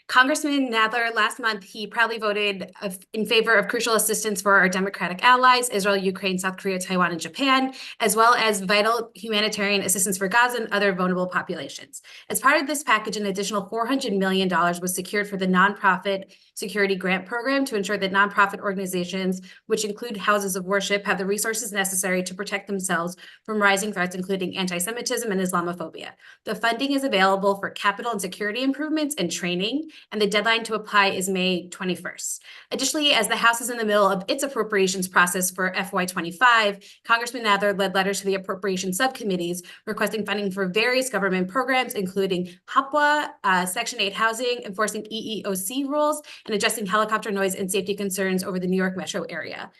[SPEAKER 17] Congressman Nadler, last month, he proudly voted in favor of crucial assistance for our democratic allies, Israel, Ukraine, South Korea, Taiwan, and Japan, as well as vital humanitarian assistance for Gaza and other vulnerable populations. As part of this package, an additional $400 million was secured for the nonprofit security grant program to ensure that nonprofit organizations, which include houses of worship, have the resources necessary to protect themselves from rising threats, including anti-Semitism and Islamophobia. The funding is available for capital and security improvements and training, and the deadline to apply is May 21st. Additionally, as the House is in the middle of its appropriations process for FY25, Congressman Nadler led letters to the appropriation subcommittees requesting funding for various government programs, including HAPWA, Section 8 housing, enforcing EEOC rules, and addressing helicopter noise and safety concerns over the New York metro area.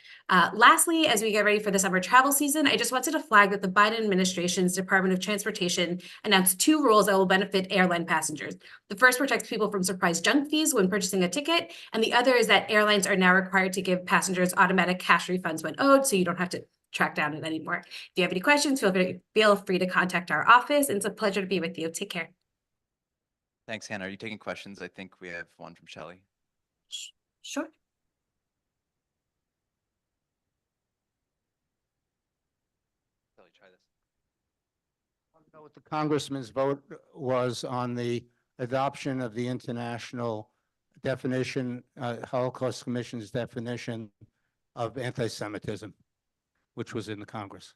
[SPEAKER 17] Lastly, as we get ready for the summer travel season, I just wanted to flag that the Biden administration's Department of Transportation announced 2 rules that will benefit airline passengers. The first protects people from surprise junk fees when purchasing a ticket, and the other is that airlines are now required to give passengers automatic cash refunds when owed, so you don't have to track down it anymore. If you have any questions, feel free to contact our office. It's a pleasure to be with you. Take care.
[SPEAKER 4] Thanks, Hannah. Are you taking questions? I think we have one from Shelley.
[SPEAKER 17] Sure.
[SPEAKER 4] Shelley, try this.
[SPEAKER 18] I want to know what the congressman's vote was on the adoption of the international definition, Holocaust Commission's definition of anti-Semitism, which was in the Congress.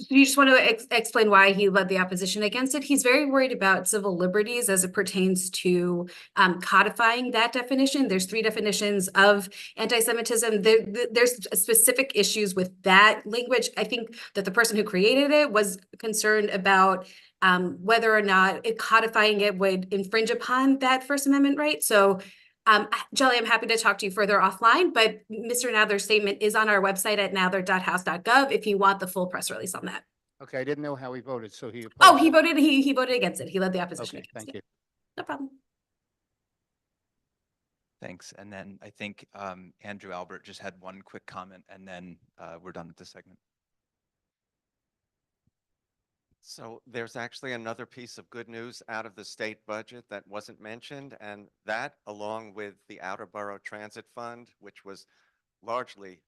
[SPEAKER 17] You just want to explain why he led the opposition against it? He's very worried about civil liberties as it pertains to codifying that definition. There's 3 definitions of anti-Semitism. There's specific issues with that language. I think that the person who created it was concerned about whether or not codifying it would infringe upon that First Amendment right. So Jelly, I'm happy to talk to you further offline, but Mr. Nadler's statement is on our website at nadler.house.gov if you want the full press release on that.
[SPEAKER 18] Okay, I didn't know how he voted, so he.
[SPEAKER 17] Oh, he voted against it. He led the opposition
[SPEAKER 18] Okay,
[SPEAKER 17] against
[SPEAKER 18] thank
[SPEAKER 17] it.
[SPEAKER 18] you.
[SPEAKER 17] No problem.
[SPEAKER 4] Thanks. And then I think Andrew Albert just had one quick comment, and then we're done with this segment.
[SPEAKER 19] So there's actually another piece of good news out of the state budget that wasn't mentioned, and that, along with the Outer Borough Transit Fund, which was largely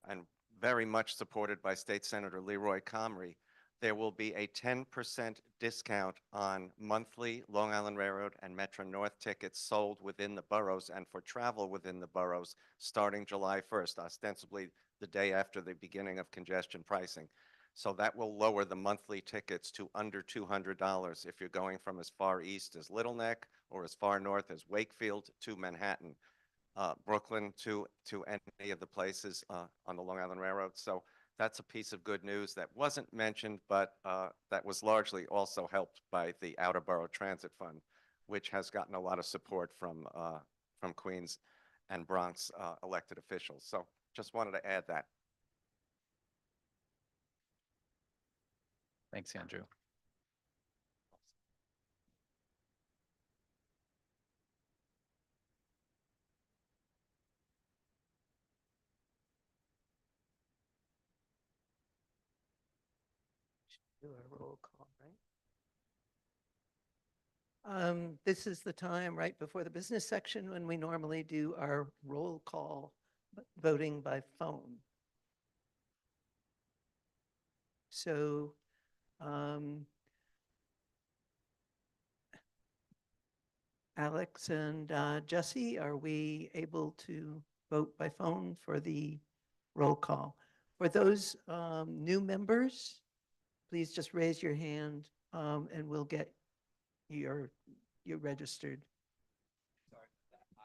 [SPEAKER 19] and very much supported by State Senator Leroy Comrie, there will be a 10% discount on monthly Long Island Railroad and Metro North tickets sold within the boroughs and for travel within the boroughs starting July 1st, ostensibly the day after the beginning of congestion pricing. So that will lower the monthly tickets to under $200 if you're going from as far east as Little Neck or as far north as Wakefield to Manhattan, Brooklyn to any of the places on the Long Island Railroad. So that's a piece of good news that wasn't mentioned, but that was largely also helped by the Outer Borough Transit Fund, which has gotten a lot of support from Queens and Bronx elected officials. So just wanted to add that.
[SPEAKER 4] Thanks, Andrew.
[SPEAKER 1] Do a roll call, right? This is the time right before the business section when we normally do our roll call voting by phone. So Alex and Jesse, are we able to vote by phone for the roll call? For those new members, please just raise your hand and we'll get you registered.
[SPEAKER 4] Sorry about that.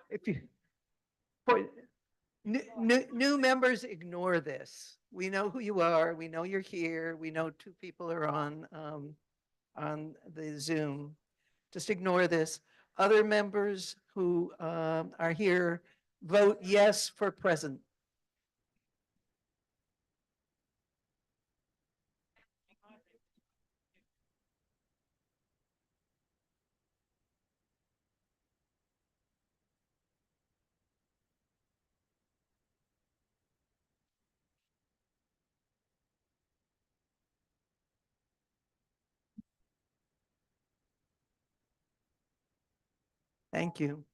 [SPEAKER 1] If you, new members, ignore this. We know who you are. We know you're here. We know two people are on the Zoom. Just ignore this. Other members who are here, vote yes for present. Thank you.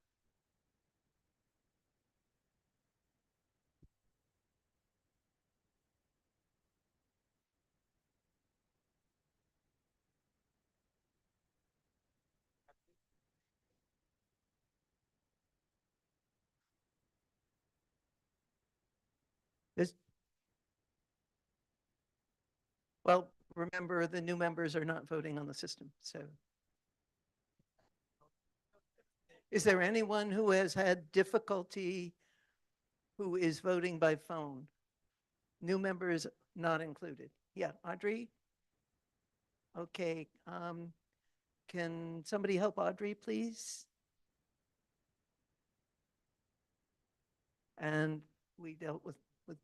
[SPEAKER 1] Well, remember, the new members are not voting on the system, so. Is there anyone who has had difficulty who is voting by phone? New members not included. Yeah, Audrey? Okay, can somebody help Audrey, please? And we dealt with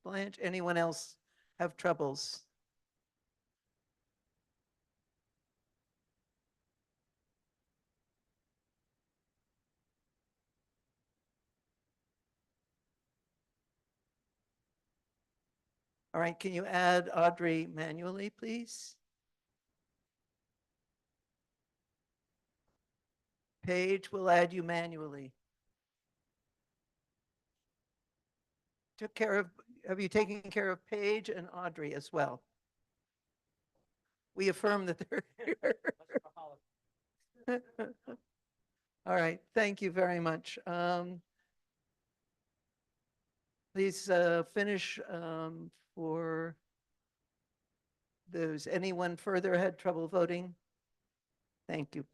[SPEAKER 1] Blanche. Anyone else have troubles? All right, can you add Audrey manually, please? Paige will add you manually. Took care of, have you taken care of Paige and Audrey as well? We affirm that they're here. All right, thank you very much. Please finish for those. Anyone further had trouble voting? Thank you.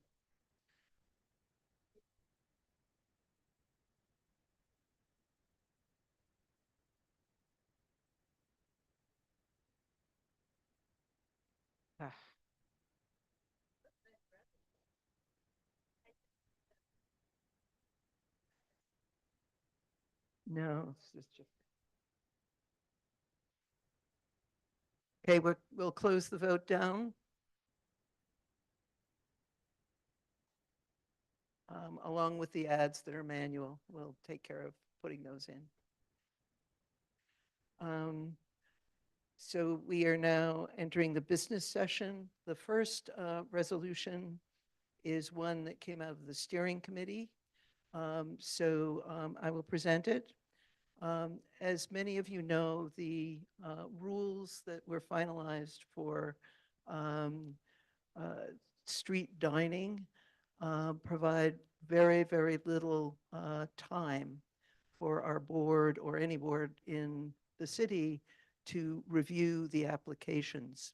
[SPEAKER 1] No, it's just. Okay, we'll close the vote down. Along with the ads that are manual, we'll take care of putting those in. So we are now entering the business session. The first resolution is one that came out of the steering committee. I will present it. As many of you know, the rules that were finalized for street dining provide very, very little time for our board or any board in the city to review the applications.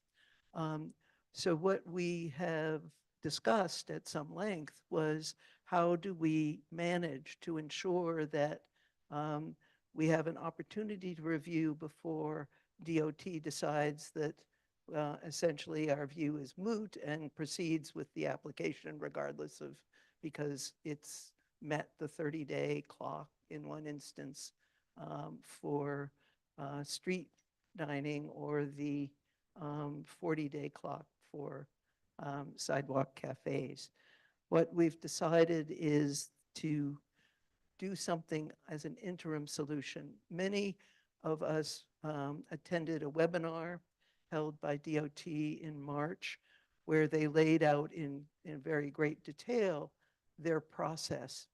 [SPEAKER 1] So what we have discussed at some length was how do we manage to ensure that we have an opportunity to review before DOT decides that essentially our view is moot and proceeds with the application regardless of, because it's met the 30-day clock in one instance for street dining or the 40-day clock for sidewalk cafes. What we've decided is to do something as an interim solution. Many of us attended a webinar held by DOT in March where they laid out in very great detail their process.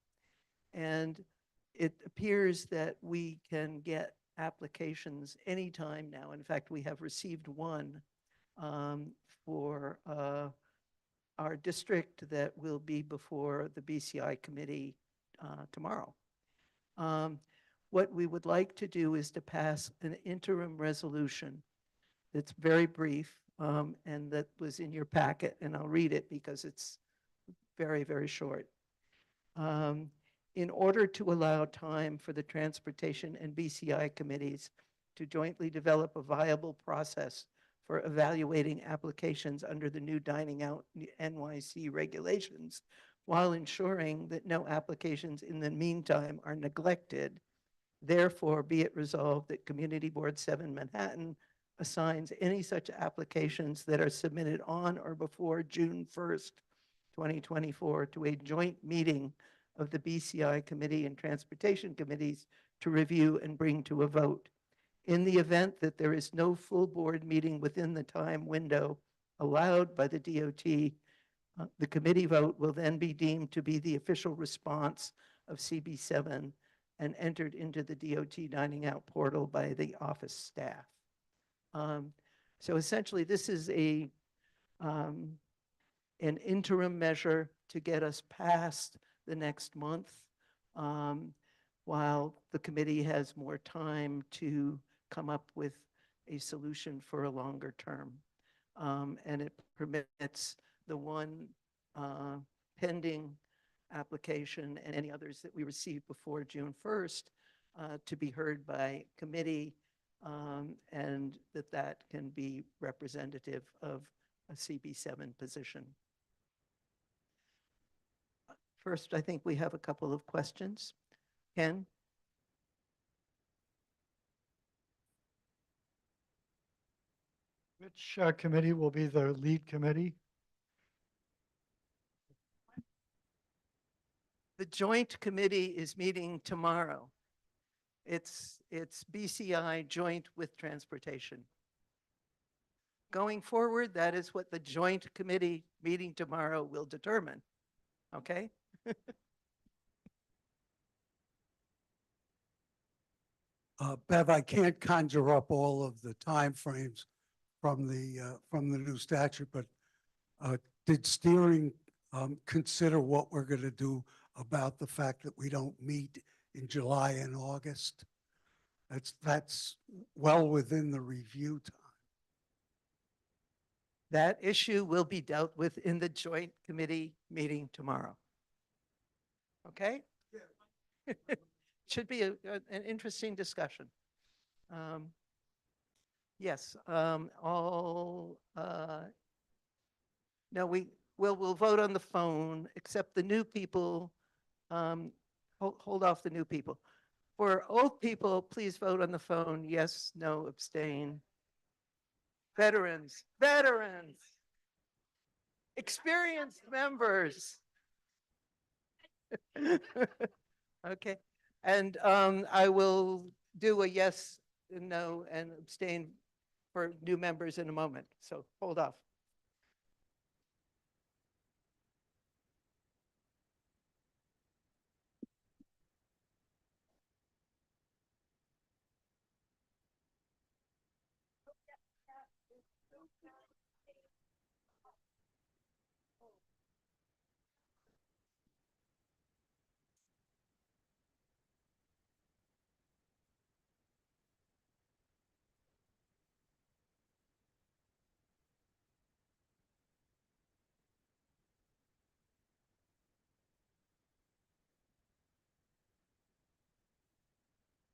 [SPEAKER 1] And it appears that we can get applications anytime now. In fact, we have received one for our district that will be before the BCI committee tomorrow. What we would like to do is to pass an interim resolution that's very brief and that was in your packet, and I'll read it because it's very, very short. In order to allow time for the transportation and BCI committees to jointly develop a viable process for evaluating applications under the new Dining Out NYC regulations, while ensuring that no applications in the meantime are neglected. Therefore, be it resolved that Community Board 7 Manhattan assigns any such applications that are submitted on or before June 1st, 2024 to a joint meeting of the BCI committee and transportation committees to review and bring to a vote. In the event that there is no full board meeting within the time window allowed by the DOT, the committee vote will then be deemed to be the official response of CB7 and entered into the DOT Dining Out portal by the office staff. So essentially, this is an interim measure to get us past the next month, while the committee has more time to come up with a solution for a longer term. And it permits the one pending application and any others that we receive before June 1st to be heard by committee, and that can be representative of a CB7 position. First, I think we have a couple of questions. Ken?
[SPEAKER 20] Which committee will be the lead committee?
[SPEAKER 1] The joint committee is meeting tomorrow. It's BCI joint with transportation. Going forward, that is what the joint committee meeting tomorrow will determine. Okay?
[SPEAKER 21] Bev, I can't conjure up all of the timeframes from the new statute, but did steering consider what we're going to do about the fact that we don't meet in July and August? That's well within the review time.
[SPEAKER 1] That issue will be dealt with in the joint committee meeting tomorrow. Okay? Should be an interesting discussion. Yes, no, we'll vote on the phone, except the new people, hold off the new people. For old people, please vote on the phone. Yes, no, abstain. Veterans, experienced members. Okay, and I will do a yes and no and abstain for new members in a moment, so hold off.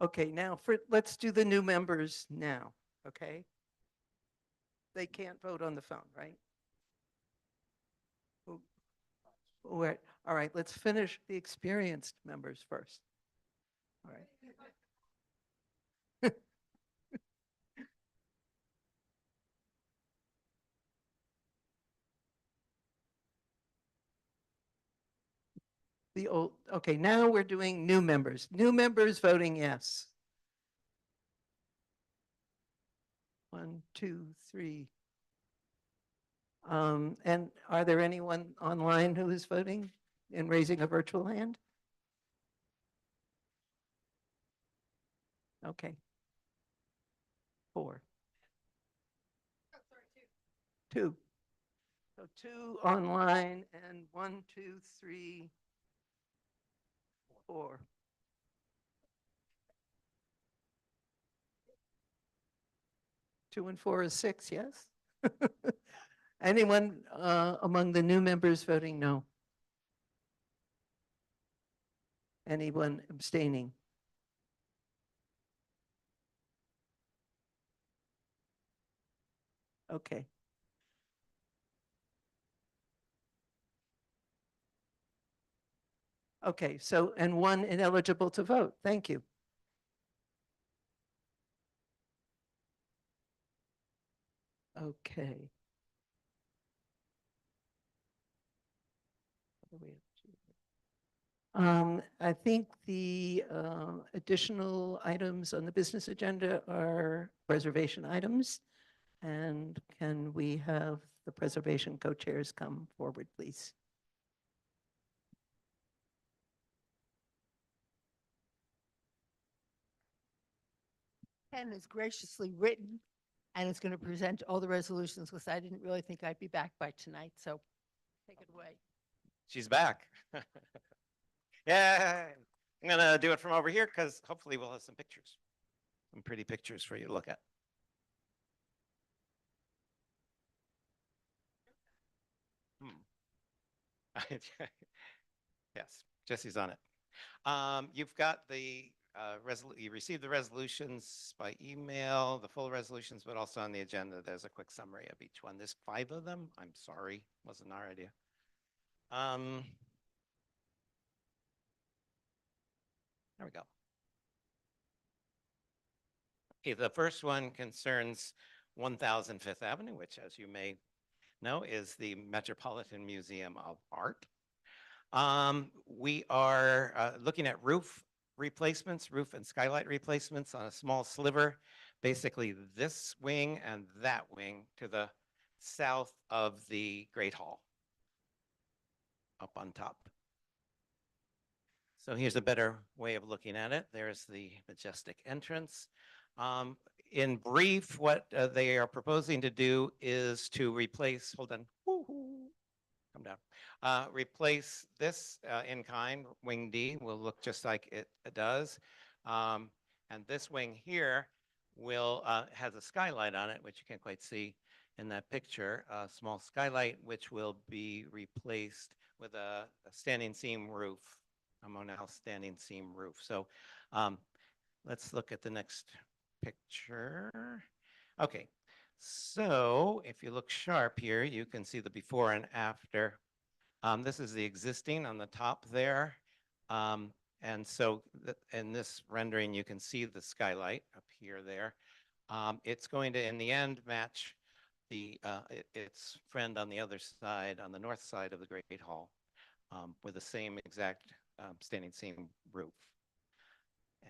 [SPEAKER 1] Okay, now let's do the new members now, okay? They can't vote on the phone, right? All right, let's finish the experienced members first. All right. Okay, now we're doing new members. New members voting yes. 1, 2, 3. And are there anyone online who is voting and raising a virtual hand? Okay. 4. 2. So 2 online and 1, 2, 3, 4. Two and 4 is 6, yes? Anyone among the new members voting no? Anyone abstaining? Okay. Okay, so, and one ineligible to vote. Thank you. Okay. I think the additional items on the business agenda are preservation items. And can we have the preservation co-chairs come forward, please?
[SPEAKER 3] Ken has graciously written and is going to present all the resolutions because I didn't really think I'd be back by tonight. So take it away.
[SPEAKER 22] She's back. Yeah, I'm gonna do it from over here because hopefully we'll have some pictures, some pretty pictures for you to look at. Yes, Jesse's on it. You've got the you received the resolutions by email, the full resolutions, but also on the agenda, there's a quick summary of each one. There's 5 of them. I'm sorry, wasn't our idea. There we go. Okay, the first one concerns 1000 Fifth Avenue, which, as you may know, is the Metropolitan Museum of Art. We are looking at roof replacements, roof and skylight replacements on a small sliver, basically this wing and that wing to the south of the Great Hall, up on top. So here's a better way of looking at it. There's the majestic entrance. In brief, what they are proposing to do is to replace, hold on, come down, replace this in kind, wing D will look just like it does. And this wing here will has a skylight on it, which you can't quite see in that picture, a small skylight, which will be replaced with a standing seam roof. I'm on a standing seam roof. So let's look at the next picture. Okay, so if you look sharp here, you can see the before and after. This is the existing on the top there. And so in this rendering, you can see the skylight up here there. It's going to, in the end, match the its friend on the other side, on the north side of the Great Hall, with the same exact standing seam roof.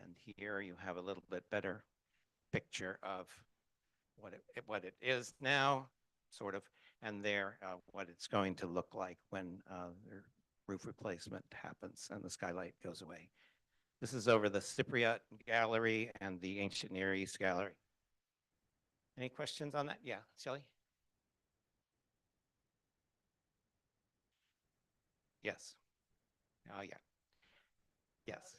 [SPEAKER 22] And here you have a little bit better picture of what it is now, sort of, and there what it's going to look like when the roof replacement happens and the skylight goes away. This is over the Cypriot Gallery and the Ancient Near East Gallery. Any questions on that? Yeah, Shelley? Yes. Oh, yeah. Yes.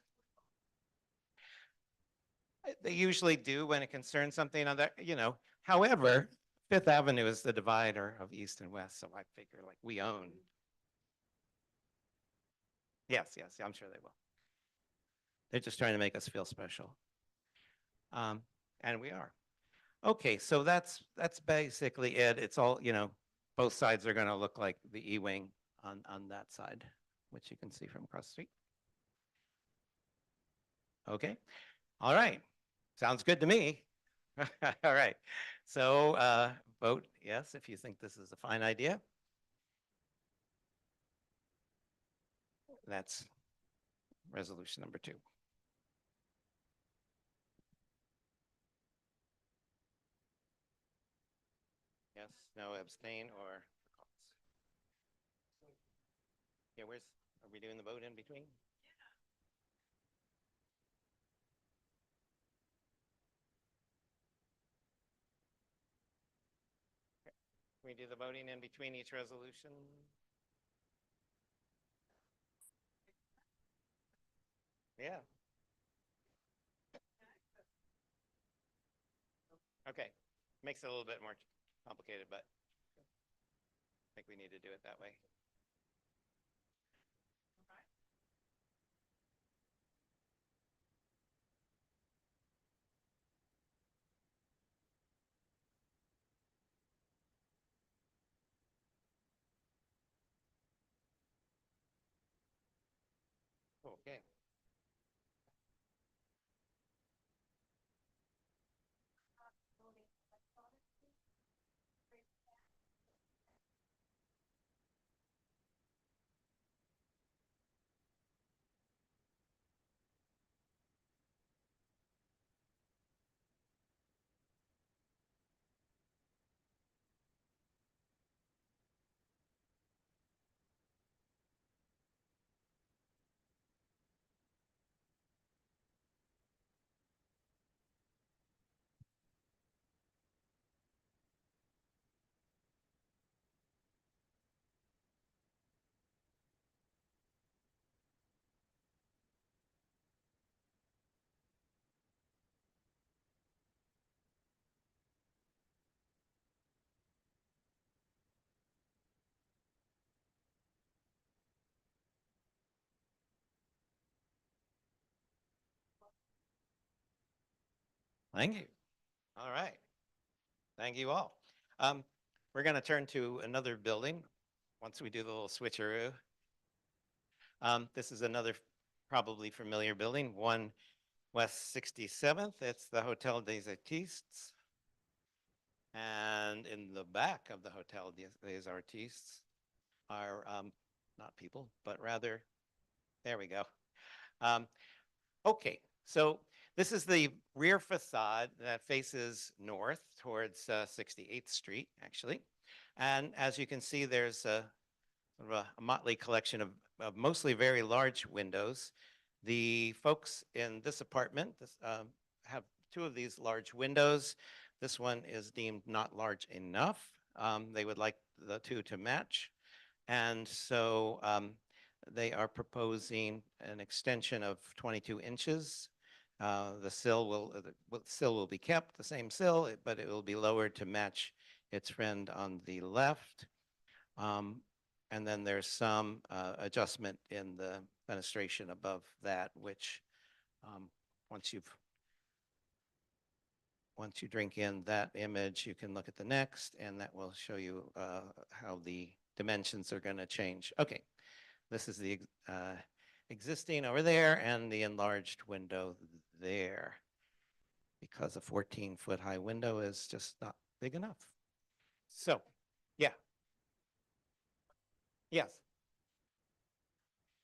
[SPEAKER 22] They usually do when it concerns something on that, you know. However, Fifth Avenue is the divider of East and West, so I figure like we own. Yes, yes, I'm sure they will. They're just trying to make us feel special. And we are. Okay, so that's basically it. It's all, you know, both sides are going to look like the E-wing on that side, which you can see from across the street. Okay, all right. Sounds good to me. All right, so vote yes if you think this is a fine idea. That's resolution number 2. Yes, no, abstain, or yeah, are we doing the vote in between? Can we do the voting in between each resolution? Yeah. Okay, makes it a little bit more complicated, but I think we need to do it that way. Okay. Thank you. All right. Thank you all. We're going to turn to another building once we do the little switcheroo. This is another probably familiar building, 1 West 67th. It's the Hotel des Artistes. And in the back of the Hotel des Artistes are not people, but rather, there we go. Okay, so this is the rear facade that faces north towards 68th Street, actually. And as you can see, there's sort of a motley collection of mostly very large windows. The folks in this apartment have 2 of these large windows. This one is deemed not large enough. They would like the 2 to match. And so they are proposing an extension of 22 inches. The sill will be kept, the same sill, but it will be lowered to match its friend on the left. And then there's some adjustment in the fenestration above that, which once you drink in that image, you can look at the next, and that will show you how the dimensions are going to change. Okay, this is the existing over there and the enlarged window there, because a 14-foot high window is just not big enough. So, yeah. Yes.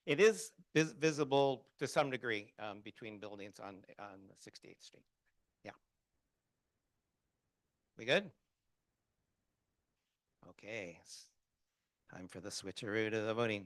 [SPEAKER 22] It is visible to some degree between buildings on 68th Street. Yeah. We good? Okay. It's time for the switcheroo to the voting.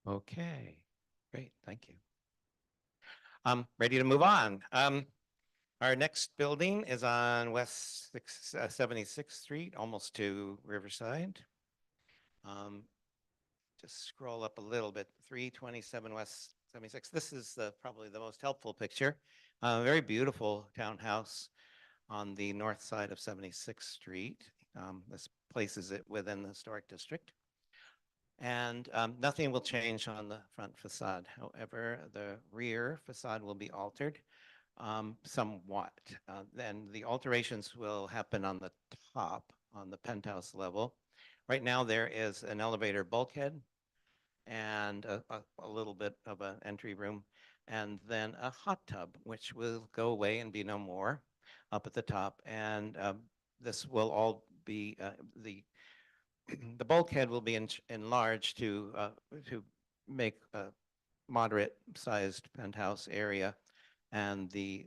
[SPEAKER 22] Okay, great, thank you. Ready to move on. Our next building is on West 76th Street, almost to Riverside. Just scroll up a little bit, 327 West 76th. This is probably the most helpful picture. Very beautiful townhouse on the north side of 76th Street. This places it within the historic district. And nothing will change on the front facade. However, the rear facade will be altered somewhat. Then the alterations will happen on the top, on the penthouse level. Right now, there is an elevator bulkhead and a little bit of an entry room, and then a hot tub, which will go away and be no more up at the top. And this will all be the bulkhead will be enlarged to make a moderate-sized penthouse area, and the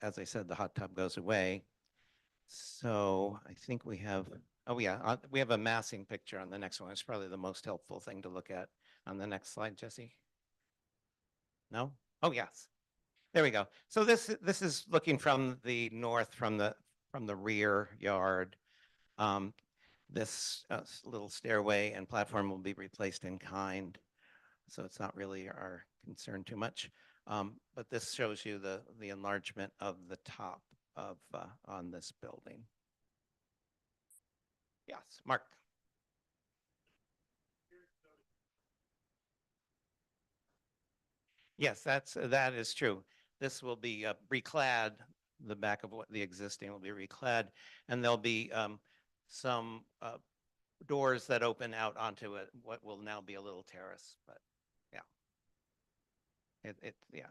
[SPEAKER 22] as I said, the hot tub goes away. So I think we have, oh yeah, we have a massing picture on the next one. It's probably the most helpful thing to look at on the next slide, Jesse. No? Oh, yes. There we go. So this is looking from the north, from the rear yard. This little stairway and platform will be replaced in kind, so it's not really our concern too much. But this shows you the enlargement of the top of on this building. Yes, Mark. Yes, that is true. This will be reclad. The back of what the existing will be reclad, and there'll be some doors that open out onto what will now be a little terrace. But yeah, yeah,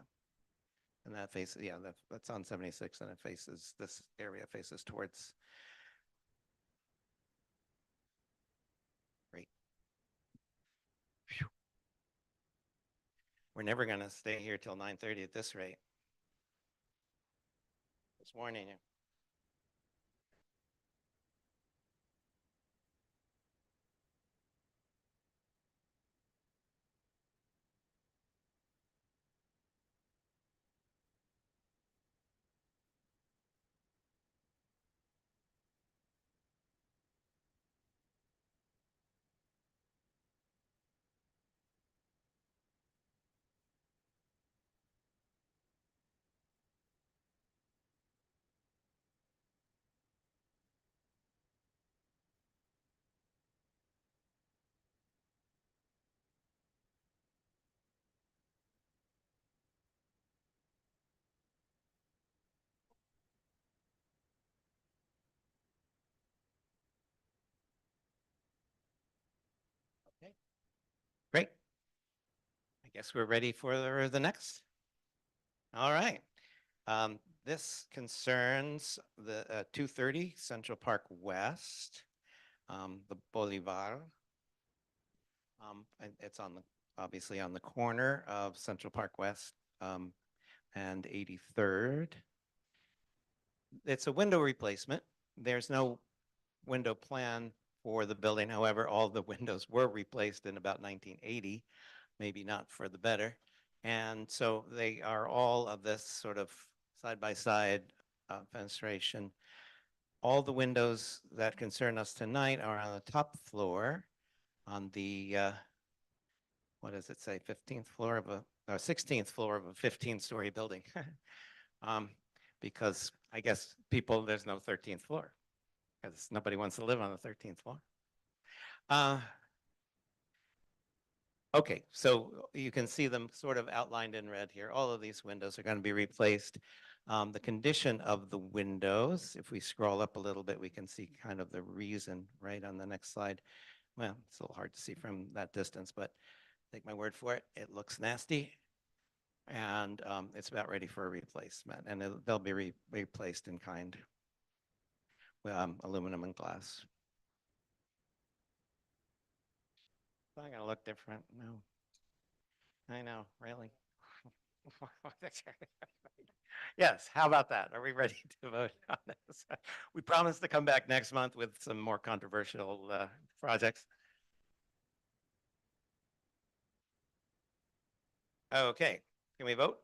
[SPEAKER 22] and that faces, yeah, that's on 76, and it faces, this area faces towards. Great. Whew. We're never going to stay here till 9:30 at this rate. Just warning you. Okay, great. I guess we're ready for the next. All right. This concerns the 230 Central Park West, the Bolivar. And it's on the, obviously on the corner of Central Park West and 83rd. It's a window replacement. There's no window plan for the building. However, all the windows were replaced in about 1980, maybe not for the better. And so they are all of this sort of side-by-side fenestration. All the windows that concern us tonight are on the top floor, on the, what does it say, 15th floor of a, or 16th floor of a 15-story building. Because I guess people, there's no 13th floor, because nobody wants to live on the 13th floor. Okay, so you can see them sort of outlined in red here. All of these windows are going to be replaced. The condition of the windows, if we scroll up a little bit, we can see kind of the reason right on the next slide. Well, it's a little hard to see from that distance, but take my word for it, it looks nasty. And it's about ready for a replacement. And they'll be replaced in kind, aluminum and glass. It's not going to look different, no. I know, really. Yes, how about that? Are we ready to vote on this? We promise to come back next month with some more controversial projects. Okay, can we vote?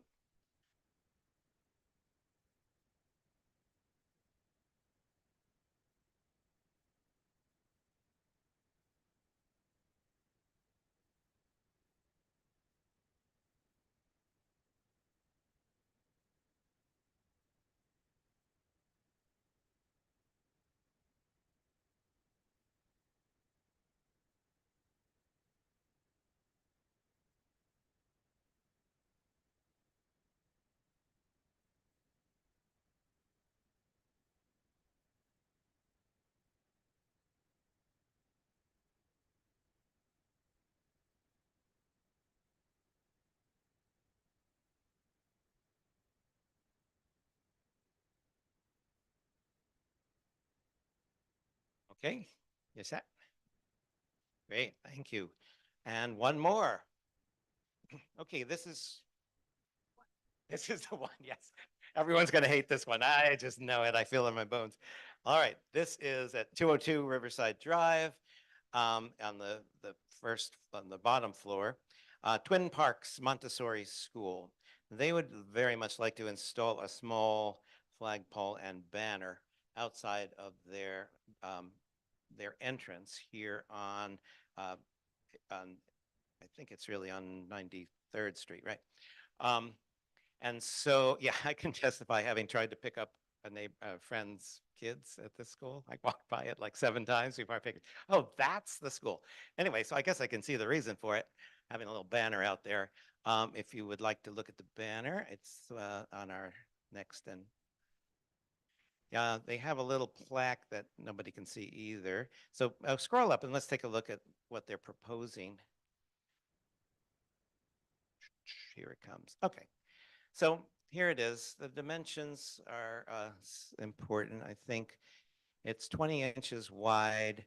[SPEAKER 22] Okay, you're set. Great, thank you. And one more. Okay, this is the one, yes. Everyone's gonna hate this one. I just know it. I feel it in my bones. All right, this is at 202 Riverside Drive, on the bottom floor. Twin Parks Montessori School. They would very much like to install a small flagpole and banner outside of their entrance here on I think it's really on 93rd Street, right? And so, yeah, I can testify, having tried to pick up a friend's kids at this school. I walked by it like 7 times before I picked it. Oh, that's the school. Anyway, so I guess I can see the reason for it, having a little banner out there. If you would like to look at the banner, it's on our next. And yeah, they have a little plaque that nobody can see either. So scroll up and let's take a look at what they're proposing. Here it comes. Okay. So here it is. The dimensions are important. I think it's 20 inches wide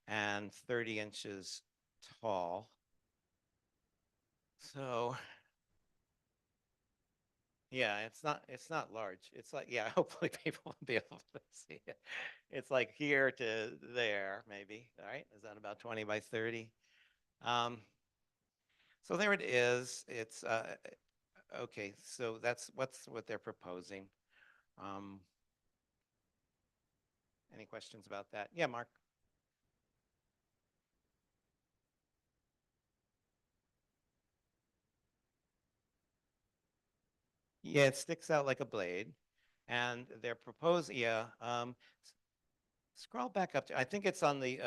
[SPEAKER 22] and 30 inches tall. So yeah, it's not large. It's like, yeah, hopefully people will be able to see it. It's like here to there, maybe. All right. Is that about 20 by 30? So there it is. It's okay. So that's what they're proposing. Any questions about that? Yeah, Mark. Yeah, it sticks out like a blade, and they're proposing. Yeah, scroll back up to. I think it's on the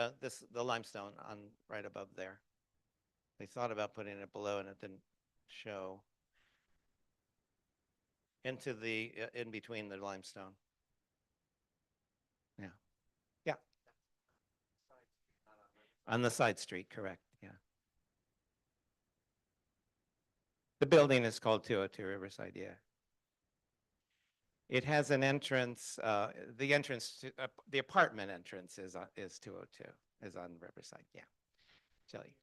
[SPEAKER 22] the limestone on right above there. They thought about putting it below, and it didn't show. Into the in between the limestone. Yeah, yeah. On the side street, correct? Yeah. The building is called 202 Riverside. Yeah. It has an entrance. The entrance to the apartment entrance is 202, is on Riverside. Yeah. Shelley.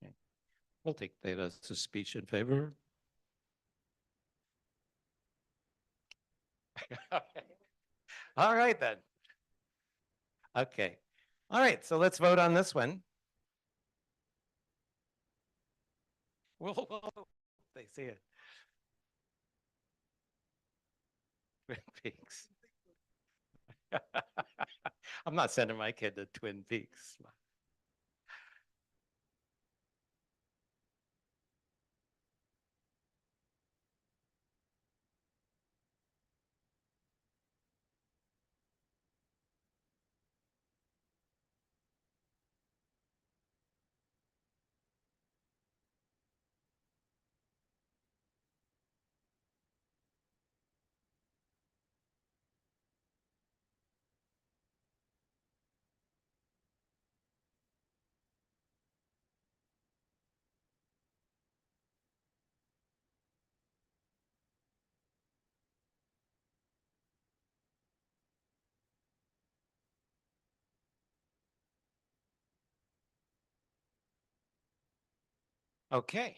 [SPEAKER 22] Okay. We'll take that as a speech in favor. Okay. All right then. Okay. All right. So let's vote on this one. Whoa, they see it. Twin Peaks. I'm not sending my kid to Twin Peaks. Okay.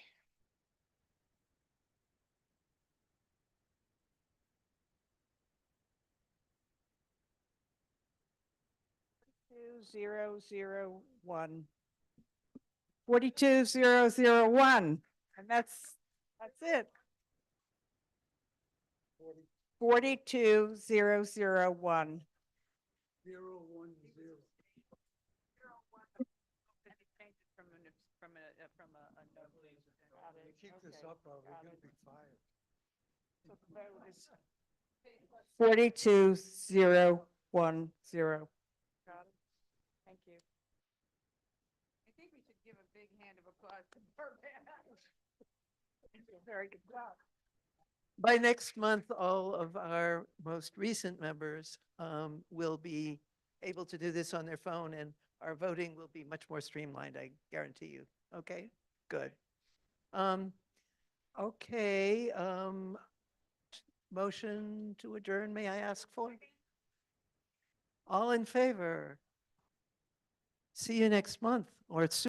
[SPEAKER 5] Two zero zero one. 42001, and that's it. 42001.
[SPEAKER 21] 010. Keep this up, or we're gonna be fired.
[SPEAKER 5] 42010. Thank you. I think we should give a big hand of applause to Burbank. Very good job.
[SPEAKER 1] By next month, all of our most recent members will be able to do this on their phone, and our voting will be much more streamlined, I guarantee you. Okay, good. Okay, motion to adjourn, may I ask for? All in favor? See you next month or soon.